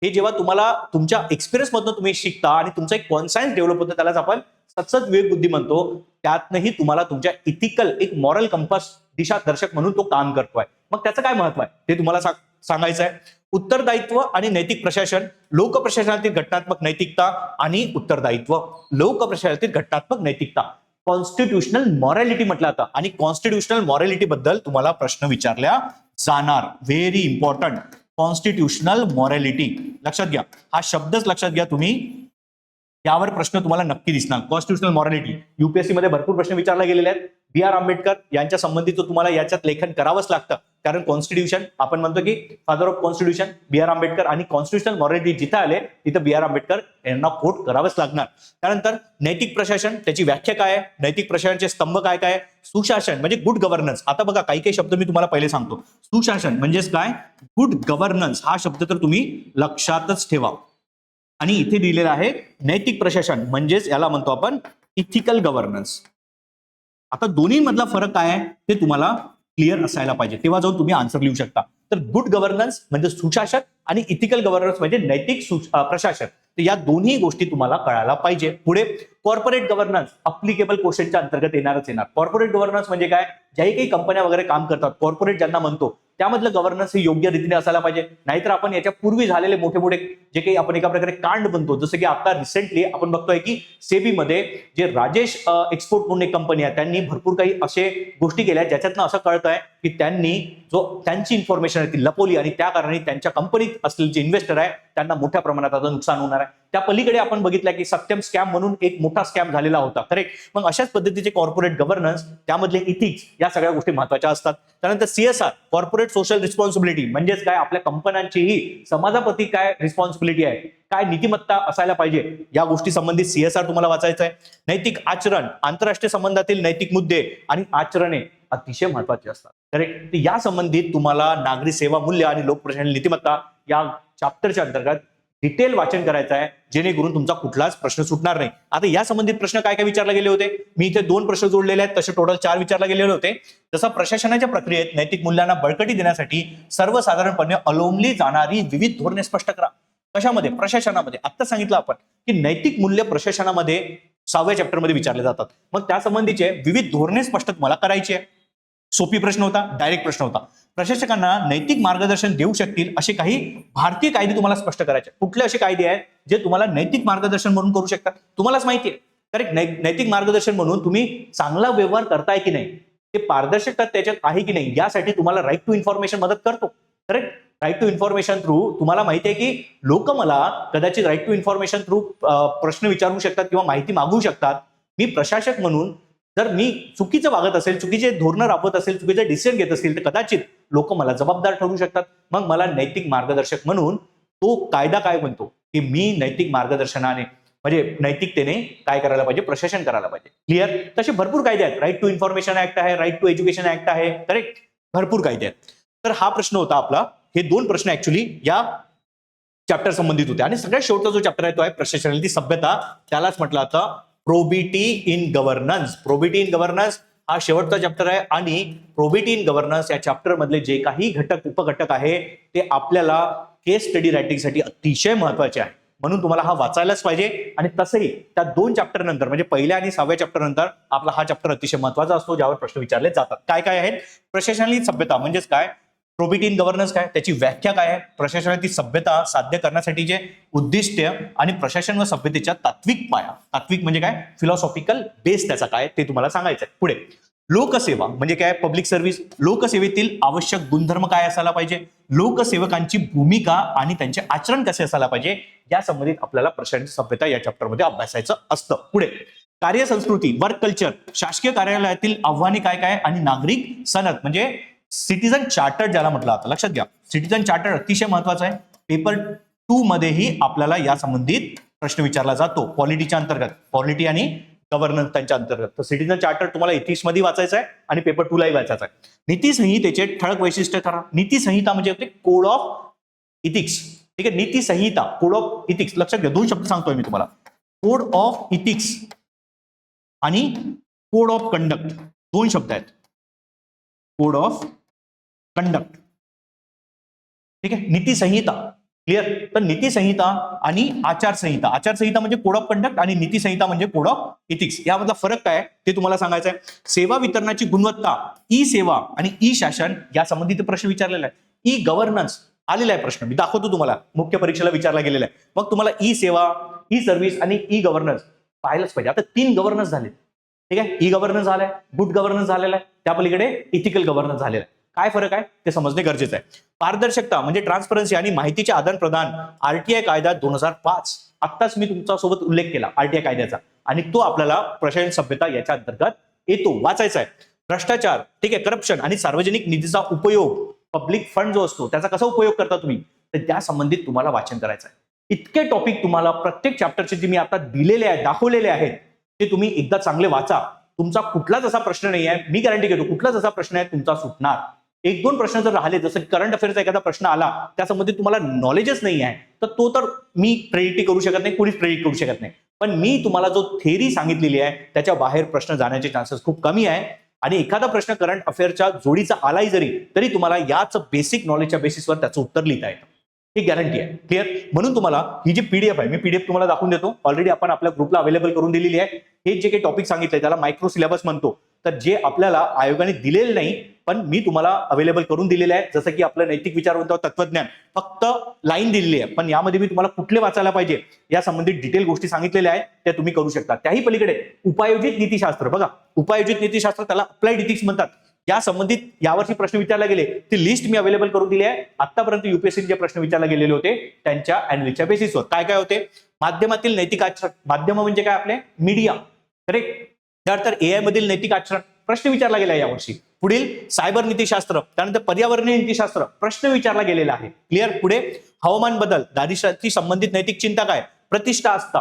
हे जेव्हा तुम्हाला तुमच्या एक्सपिरियन्स मधून तुम्ही शिकता आणि तुमचा एक कॉन्सायन्स डेव्हलप होतं, त्यालाच आपण सद्विवेक बुद्धी म्हणतो. त्यातनंही तुम्हाला तुमच्या इथिकल एक मॉरल कंपास, दिशादर्शक म्हणून तो काम करतोय. मग त्याचं काय महत्व आहे ते तुम्हाला सांगायचं आहे. उत्तरदायित्व आणि नैतिक प्रशासन, लोकप्रशासनातील घटनात्मक नैतिकता आणि उत्तरदायित्व, लोकप्रशासनातील घटनात्मक नैतिकता, कॉन्स्टिट्यूशनल मॉरॅलिटी म्हटलं जातं. आणि कॉन्स्टिट्यूशनल मॉरॅलिटी बद्दल तुम्हाला प्रश्न विचारल्या जाणार. व्हेरी इम्पॉर्टंट, कॉन्स्टिट्यूशनल मॉरॅलिटी लक्षात घ्या, हा शब्दच लक्षात घ्या तुम्ही, यावर प्रश्न तुम्हाला नक्की दिसणार. कॉन्स्टिट्यूशनल मॉरॅलिटी युपीएससी मध्ये भरपूर प्रश्न विचारले गेलेले आहेत. बी.आर. आंबेडकर यांच्या संबंधित तुम्हाला याच्यात लेखन करावंच लागतं, कारण कॉन्स्टिट्यूशन आपण म्हणतो की father of constitution B R. Ambedkar, आणि कॉन्स्टिट्यूशनल मॉरॅलिटी जिथं आले तिथं बी.आर. आंबेडकर यांना कोट करावंच लागणार. त्यानंतर नैतिक प्रशासन, त्याची व्याख्या काय आहे, नैतिक प्रशासनाचे स्तंभ काय काय, सुशासन म्हणजे गुड गव्हर्नन्स. आता बघा काही काही शब्द मी तुम्हाला पहिले सांगतो. सुशासन म्हणजेच काय, गुड गव्हर्नन्स, हा शब्द तर तुम्ही लक्षातच ठेवा. आणि इथे दिलेलं आहे नैतिक प्रशासन म्हणजेच याला म्हणतो आपण इथिकल गव्हर्नन्स. आता दोन्ही मधला फरक काय आहे ते तुम्हाला क्लिअर असायला पाहिजे, तेव्हा जाऊन तुम्ही आन्सर लिहू शकता. तर गुड गव्हर्नन्स म्हणजे सुशासन आणि इथिकल गव्हर्नन्स म्हणजे नैतिक प्रशासन. तर या दोन्ही गोष्टी तुम्हाला कळायला पाहिजे. पुढे कॉर्पोरेट गव्हर्नन्स अप्लिकेबल क्वेश्चनच्या अंतर्गत येणारच येणार. कॉर्पोरेट गव्हर्नन्स म्हणजे काय, ज्याही काही कंपन्या वगैरे काम करतात, कॉर्पोरेट ज्यांना म्हणतो, त्यामधलं गव्हर्नन्स हे योग्य रीतीने असायला पाहिजे. नाहीतर आपण याच्या पूर्वी झालेले मोठे मोठे जे काही आपण एका प्रकारे कांड बनतो, जसं की आता रिसेंटली आपण बघतोय की सेबीमध्ये जे राजेश एक्सपोर्ट म्हणून एक कंपनी आहे, त्यांनी भरपूर काही असे गोष्टी केल्या ज्याच्यातनं असं कळतंय की त्यांनी त्यांची इन्फॉर्मेशन आहे ती लपवली आणि त्या कारणाने त्यांच्या कंपनीत असलेले जे इन्व्हेस्टर आहे त्यांना मोठ्या प्रमाणात आता नुकसान होणार आहे. त्या पलीकडे आपण बघितलं की सत्यम स्कॅम म्हणून एक मोठा स्कॅम झालेला होता. करेक्ट. मग अशाच पद्धतीचे कॉर्पोरेट गव्हर्नन्स, त्यामधले इथिक्स, या सगळ्या गोष्टी महत्वाच्या असतात. त्यानंतर सीएसआर, कॉर्पोरेट सोशल रिस्पॉन्सिबिलिटी म्हणजेच काय, आपल्या कंपन्यांचीही समाजाप्रती काय रिस्पॉन्सिबिलिटी आहे, काय नीतिमत्ता असायला पाहिजे, या गोष्टी संबंधित सीएसआर तुम्हाला वाचायचं आहे. नैतिक आचरण, आंतरराष्ट्रीय संबंधातील नैतिक मुद्दे आणि आचरणे अतिशय महत्वाचे असतात. करेक्ट. या संबंधित तुम्हाला नागरी सेवा मूल्य आणि लोकप्रशासन नीतिमत्ता या चॅप्टरच्या अंतर्गत डिटेल वाचन करायचं आहे, जेणेकरून तुमचा कुठलाच प्रश्न सुटणार नाही. आता या संबंधित प्रश्न काय काय विचारले गेले होते, मी इथे 2 प्रश्न जोडलेले आहेत, तसे टोटल 4 विचारले गेलेले होते. जसं प्रशासनाच्या प्रक्रियेत नैतिक मूल्यांना बळकटी देण्यासाठी सर्वसाधारणपणे अवलंबली जाणारी विविध धोरणे स्पष्ट करा. कशामध्ये? प्रशासनामध्ये. आता सांगितलं आपण की नैतिक मूल्य प्रशासनामध्ये 6व्या चॅप्टरमध्ये विचारले जातात. मग त्या संबंधीचे विविध धोरणे स्पष्ट तुम्हाला करायची आहे. सोपी प्रश्न होता, डायरेक्ट प्रश्न होता. प्रशासकांना नैतिक मार्गदर्शन देऊ शकतील असे काही भारतीय कायदे तुम्हाला स्पष्ट करायचे. कुठले असे कायदे आहेत जे तुम्हाला नैतिक मार्गदर्शन म्हणून करू शकतात? तुम्हालाच माहिती आहे. करेक्ट. नैतिक मार्गदर्शन म्हणून तुम्ही चांगला व्यवहार करताय की नाही, ते पारदर्शकता त्याच्यात आहे की नाही, यासाठी तुम्हाला राईट टू इन्फॉर्मेशन मदत करतो. Correct. Right to information through तुम्हाला माहिती आहे की लोक मला कदाचित राईट टू इन्फॉर्मेशन थ्रू प्रश्न विचारू शकतात किंवा माहिती मागू शकतात. मी प्रशासक म्हणून जर मी चुकीचं वागत असेल, चुकीचे धोरणं राबवत असेल, चुकीचे डिसिजन घेत असतील, तर कदाचित लोक मला जबाबदार ठरू शकतात. मग मला नैतिक मार्गदर्शक म्हणून तो कायदा काय म्हणतो की मी नैतिक मार्गदर्शनाने म्हणजे नैतिकतेने काय करायला पाहिजे, प्रशासन करायला पाहिजे. क्लिअर. तसे भरपूर कायदे आहेत. राईट टू इन्फॉर्मेशन ऍक्ट आहे, राईट टू एज्युकेशन ऍक्ट आहे. करेक्ट. भरपूर कायदे आहेत. तर हा प्रश्न होता आपला. हे 2 प्रश्न ऍक्च्युली या चॅप्टर संबंधित होते. आणि सगळ्यात शेवटचा जो चॅप्टर आहे तो आहे प्रशासनाची सभ्यता. त्यालाच म्हटलं आता probity in governance. Probity in governance हा शेवटचा चॅप्टर आहे. आणि प्रोबिटी इन गव्हर्नन्स या चॅप्टर मधले जे काही घटक उपघटक आहे ते आपल्याला केस स्टडी रायटिंगसाठी अतिशय महत्वाचे आहे. म्हणून तुम्हाला हा वाचायलाच पाहिजे. आणि तसंही त्या 2 चॅप्टर नंतर म्हणजे पहिल्या आणि 6व्या चॅप्टर नंतर आपला हा चॅप्टर अतिशय महत्वाचा असतो, ज्यावर प्रश्न विचारले जातात. काय काय आहेत? प्रशासनाची सभ्यता म्हणजेच काय, प्रोबिटी इन गव्हर्नन्स काय, त्याची व्याख्या काय आहे, प्रशासनाची सभ्यता साध्य करण्यासाठीचे उद्दिष्ट आणि प्रशासन व सभ्यतेच्या तात्विक पाया. तात्विक म्हणजे काय, फिलॉसॉफिकल बेस त्याचा काय ते तुम्हाला सांगायचं आहे. पुढे लोकसेवा म्हणजे काय, पब्लिक सर्व्हिस. लोकसेवेतील आवश्यक गुणधर्म काय असायला पाहिजे, लोकसेवकांची भूमिका आणि त्यांचे आचरण कसे असायला पाहिजे, या संबंधित आपल्याला प्रशासनाची सभ्यता या चॅप्टरमध्ये अभ्यासायचं असतं. पुढे कार्यसंस्कृती, वर्क कल्चर, शासकीय कार्यालयातील आव्हाने काय काय आणि नागरिक सनद म्हणजे सिटीजन चार्टर ज्याला म्हटलं आता. लक्षात घ्या, सिटीजन चार्टर अतिशय महत्वाचा आहे. पेपर 2 मध्येही आपल्याला या संबंधित प्रश्न विचारला जातो. पॉलिटीच्या अंतर्गत, पॉलिटी आणि गव्हर्नन्स त्यांच्या अंतर्गत. तर सिटीजन चार्टर तुम्हाला इथिक्स मध्ये वाचायचं आहे आणि पेपर 2 लाही वाचायचा आहे. नीती संहितेचे ठळक वैशिष्ट्य करा. नीती संहिता म्हणजे आपले कोड ऑफ इथिक्स. ठीक आहे. नीती संहिता, कोड ऑफ इथिक्स. लक्षात घ्या, 2 शब्द सांगतोय मी तुम्हाला. कोड ऑफ इथिक्स आणि कोड ऑफ कंडक्ट 2 शब्द आहेत. Code of conduct. ठीक आहे. नीती संहिता. क्लिअर. तर नीती संहिता आणि आचारसंहिता. आचारसंहिता म्हणजे कोड ऑफ कंडक्ट आणि नीती संहिता म्हणजे कोड ऑफ इथिक्स. यामधला फरक काय ते तुम्हाला सांगायचं आहे. सेवा वितरणाची गुणवत्ता, ई सेवा आणि ई शासन या संबंधित प्रश्न विचारलेला आहे. ई गव्हर्नन्स आलेला आहे प्रश्न, मी दाखवतो तुम्हाला, मुख्य परीक्षेला विचारला गेलेला आहे. मग तुम्हाला ई सेवा, ई सर्व्हिस आणि ई गव्हर्नन्स पाहायलाच पाहिजे. आता 3 गव्हर्नन्स झाले. ठीक आहे. ई गव्हर्नन्स झालाय, गुड गव्हर्नन्स झालेला आहे, त्या पलीकडे इथिकल गव्हर्नन्स झालेला आहे. काय फरक आहे ते समजणे गरजेचं आहे. पारदर्शकता म्हणजे ट्रान्सपरन्सी आणि माहितीचे आदान प्रदान. आरटीआय कायदा 2005 आत्ताच मी तुमच्या सोबत उल्लेख केला आरटीआय कायद्याचा, आणि तो आपल्याला प्रशासन सभ्यता याच्या अंतर्गत येतो, वाचायचा आहे. भ्रष्टाचार, ठीक आहे, करप्शन आणि सार्वजनिक निधीचा उपयोग, पब्लिक फंड जो असतो त्याचा कसा उपयोग करता तुम्ही, तर त्या संबंधित तुम्हाला वाचन करायचं आहे. इतके टॉपिक तुम्हाला प्रत्येक चॅप्टरचे जे मी आता दिलेले आहेत, दाखवलेले आहेत, ते तुम्ही एकदा चांगले वाचा. तुमचा कुठलाच असा प्रश्न नाही आहे, मी गॅरंटी घेतो कुठलाच असा प्रश्न आहे तुमचा सुटणार. 1-2 प्रश्न जर राहिले, जसं करंट अफेअरचा एखादा प्रश्न आला त्यासंबंधी तुम्हाला नॉलेजच नाही आहे, तर तो तर मी प्रेडिक्ट करू शकत नाही, कोणीच प्रेडिक्ट करू शकत नाही. पण मी तुम्हाला जो थेअरी सांगितलेली आहे त्याच्या बाहेर प्रश्न जाण्याचे चान्सेस खूप कमी आहे. आणि एखादा प्रश्न करंट अफेअरच्या जोडीचा आलाही तरी तुम्हाला याच बेसिक नॉलेजच्या बेसिसवर त्याचं उत्तर लिहिता येतं, ही गॅरंटी आहे. क्लिअर. म्हणून तुम्हाला ही जी पीडीएफ आहे, मी पीडीएफ तुम्हाला दाखवून देतो. ऑलरेडी आपण आपल्या ग्रुपला अवेलेबल करून दिलेली आहे. हे जे काही टॉपिक सांगितले त्याला मायक्रो सिलेबस म्हणतो. तर जे आपल्याला आयोगाने दिलेले नाही पण मी तुम्हाला अवेलेबल करून दिलेले आहे, जसं की आपलं नैतिक विचारवंत तत्वज्ञान, फक्त लाईन दिलेली आहे, पण यामध्ये मी तुम्हाला कुठले वाचायला पाहिजे या संबंधित डिटेल गोष्टी सांगितलेल्या आहेत, त्या तुम्ही करू शकता. त्याही पलीकडे उपायोजित नीतीशास्त्र, बघा उपायोजित नीतीशास्त्र, त्याला अप्लाइड इथिक्स म्हणतात. या संबंधित यावर्षी प्रश्न विचारले गेले ती लिस्ट मी अवेलेबल करून दिली आहे. आतापर्यंत युपीएससी जे प्रश्न विचारले गेलेले होते त्यांच्या अॅनालिसिसच्या बेसिसवर काय काय होते. माध्यमातील नैतिक आचरण, माध्यम म्हणजे काय आपले मीडिया, करेक्ट. त्यानंतर एआय मधील नैतिक आचरण प्रश्न विचारला गेला यावर्षी. पुढील सायबर नीतीशास्त्र, त्यानंतर पर्यावरणीय नीतीशास्त्र प्रश्न विचारला गेलेला आहे. क्लिअर. पुढे हवामान बदल, दारिद्र्याशी संबंधित नैतिक चिंता काय, प्रतिष्ठा असता,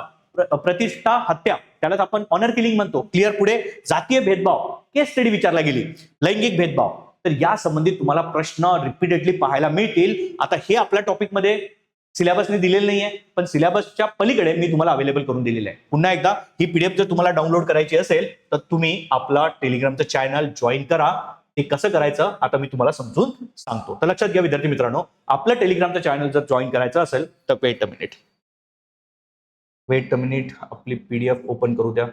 प्रतिष्ठा हत्या, त्यालाच आपण ऑनर किलिंग म्हणतो. क्लिअर. पुढे जातीय भेदभाव केस स्टडी विचारला गेली. लैंगिक भेदभाव, तर या संबंधित तुम्हाला प्रश्न रिपीटेडली पाहायला मिळतील. आता हे आपल्या टॉपिकमध्ये सिलेबसने दिलेलं नाहीये, पण सिलेबसच्या पलीकडे मी तुम्हाला अवेलेबल करून दिलेलं आहे. पुन्हा एकदा ही पीडीएफ जर तुम्हाला डाउनलोड करायची असेल तर तुम्ही आपला टेलिग्रामचं चॅनल जॉईन करा. ते कसं करायचं आता मी तुम्हाला समजून सांगतो. तर लक्षात घ्या विद्यार्थी मित्रांनो, आपलं टेलिग्रामचं चॅनल जर जॉईन करायचं असेल तर वेट अ मिनिट आपली पीडीएफ ओपन करू द्या.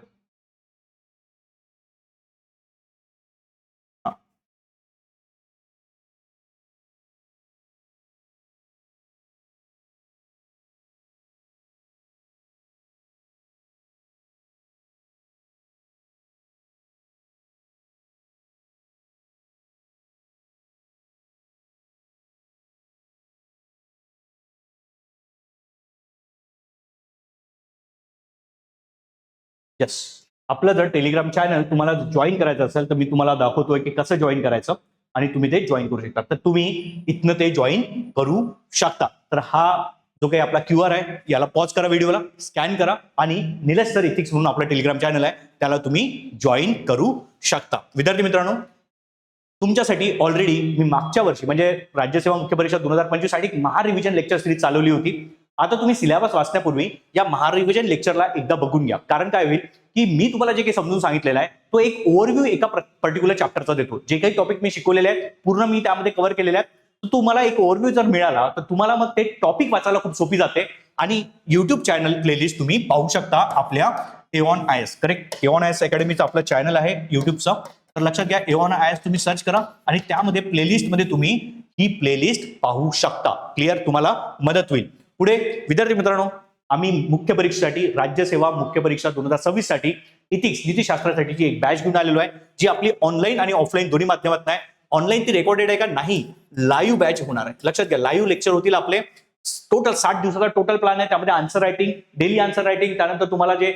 येस, आपलं जर टेलिग्राम चॅनल तुम्हाला जॉईन करायचं असेल तर मी तुम्हाला दाखवतोय की कसं जॉईन करायचं आणि तुम्ही ते जॉईन करू शकता. तर तुम्ही इथनं ते जॉईन करू शकता. तर हा जो काही आपला QR आहे याला पॉज करा, व्हिडिओला स्कॅन करा आणि निलेश सर इथिक्स म्हणून आपलं टेलिग्राम चॅनल आहे त्याला तुम्ही जॉईन करू शकता. विद्यार्थी मित्रांनो, तुमच्यासाठी ऑलरेडी मी मागच्या वर्षी म्हणजे राज्यसेवा मुख्य परीक्षा 2025 साठी महारिव्हिजन लेक्चर सिरीज चालवली होती. आता तुम्ही सिलेबस वाचण्यापूर्वी या महारिव्हिजन लेक्चरला एकदा बघून घ्या. कारण काय होईल की मी तुम्हाला जे काही समजून सांगितलेलं आहे तो एक ओव्हरव्ह्यू एका पर्टिक्युलर चॅप्टरचा देतो. जे काही टॉपिक मी शिकवलेले आहेत पूर्ण मी त्यामध्ये कव्हर केलेले आहेत. तर तुम्हाला एक ओव्हरव्ह्यू जर मिळाला तर तुम्हाला मग ते टॉपिक वाचायला खूप सोपी जाते. आणि युट्यूब चॅनल प्लेलिस्ट तुम्ही पाहू शकता आपल्या Aon IAS. Correct, Aon IAS अकॅडमीचं आपलं चॅनल आहे युट्यूबचं. तर लक्षात घ्या, एऑन IAS तुम्ही सर्च करा आणि त्यामध्ये प्लेलिस्ट मध्ये तुम्ही ही प्लेलिस्ट पाहू शकता. क्लिअर, तुम्हाला मदत होईल. पुढे विद्यार्थी मित्रांनो, आम्ही मुख्य परीक्षेसाठी राज्यसेवा मुख्य परीक्षा 2026 साठी इथिक्स नीतिशास्त्रासाठीची एक बॅच घेऊन आलेलो आहे, जी आपली ऑनलाईन आणि ऑफलाईन दोन्ही माध्यमातून आहे. ऑनलाईन ती रेकॉर्डेड आहे का नाही, लाईव्ह बॅच होणार आहे. लक्षात घ्या, लाईव्ह लेक्चर होतील आपले. टोटल 60 दिवसाचा टोटल प्लॅन आहे. त्यामध्ये answer writing, daily answer writing, त्यानंतर तुम्हाला जे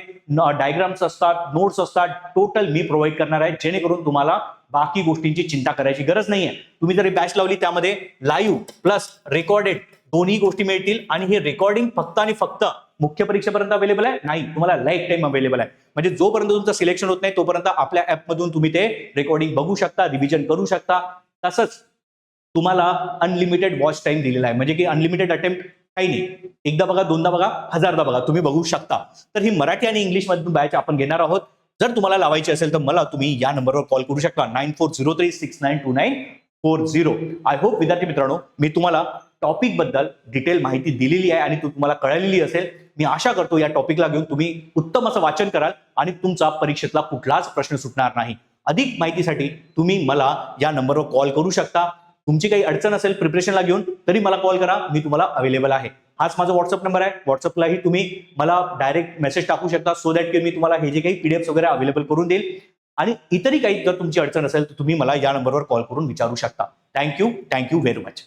डायग्राम्स असतात, नोट्स असतात, टोटल मी प्रोव्हाइड करणार आहे, जेणेकरून तुम्हाला बाकी गोष्टींची चिंता करायची गरज नाहीये. तुम्ही जर बॅच लावली त्यामध्ये लाईव्ह प्लस रेकॉर्डेड दोन्ही गोष्टी मिळतील. आणि हे रेकॉर्डिंग फक्त आणि फक्त मुख्य परीक्षेपर्यंत अवेलेबल आहे नाही, तुम्हाला लाईफ टाईम अवेलेबल आहे. म्हणजे जोपर्यंत तुमचं सिलेक्शन होत नाही तोपर्यंत आपल्या ऍपमधून तुम्ही ते रेकॉर्डिंग बघू शकता, रिव्हिजन करू शकता. तसंच तुम्हाला अनलिमिटेड वॉच टाइम दिलेला आहे, म्हणजे की अनलिमिटेड अटेम्प्ट काही नाही. एकदा बघा, दोनदा बघा, हजारदा बघा, तुम्ही बघू शकता. तर ही मराठी आणि इंग्लिश मधून बॅच आपण घेणार आहोत. जर तुम्हाला लावायची असेल तर मला तुम्ही या नंबरवर कॉल करू शकता, 9403692940. आय होप विद्यार्थी मित्रांनो, मी तुम्हाला टॉपिक बद्दल डिटेल माहिती दिलेली आहे आणि ती तुम्हाला कळलेली असेल. मी आशा करतो या टॉपिकला घेऊन तुम्ही उत्तम असं वाचन कराल आणि तुमचा परीक्षेतला कुठलाच प्रश्न सुटणार नाही. अधिक माहितीसाठी तुम्ही मला या नंबरवर कॉल करू शकता. तुमची काही अडचण असेल प्रिपरेशनला घेऊन तरी मला कॉल करा, मी तुम्हाला अवेलेबल आहे. हाच माझा व्हॉट्सअप नंबर आहे. व्हॉट्सअपलाही तुम्ही मला डायरेक्ट मेसेज टाकू शकता, सो दॅट की मी तुम्हाला हे जे काही पीडीएफ वगैरे अवेलेबल करून देईल. आणि इतरही काही जर तुमची अडचण असेल तर तुम्ही मला या नंबरवर कॉल करून विचारू शकता. Thank you very much.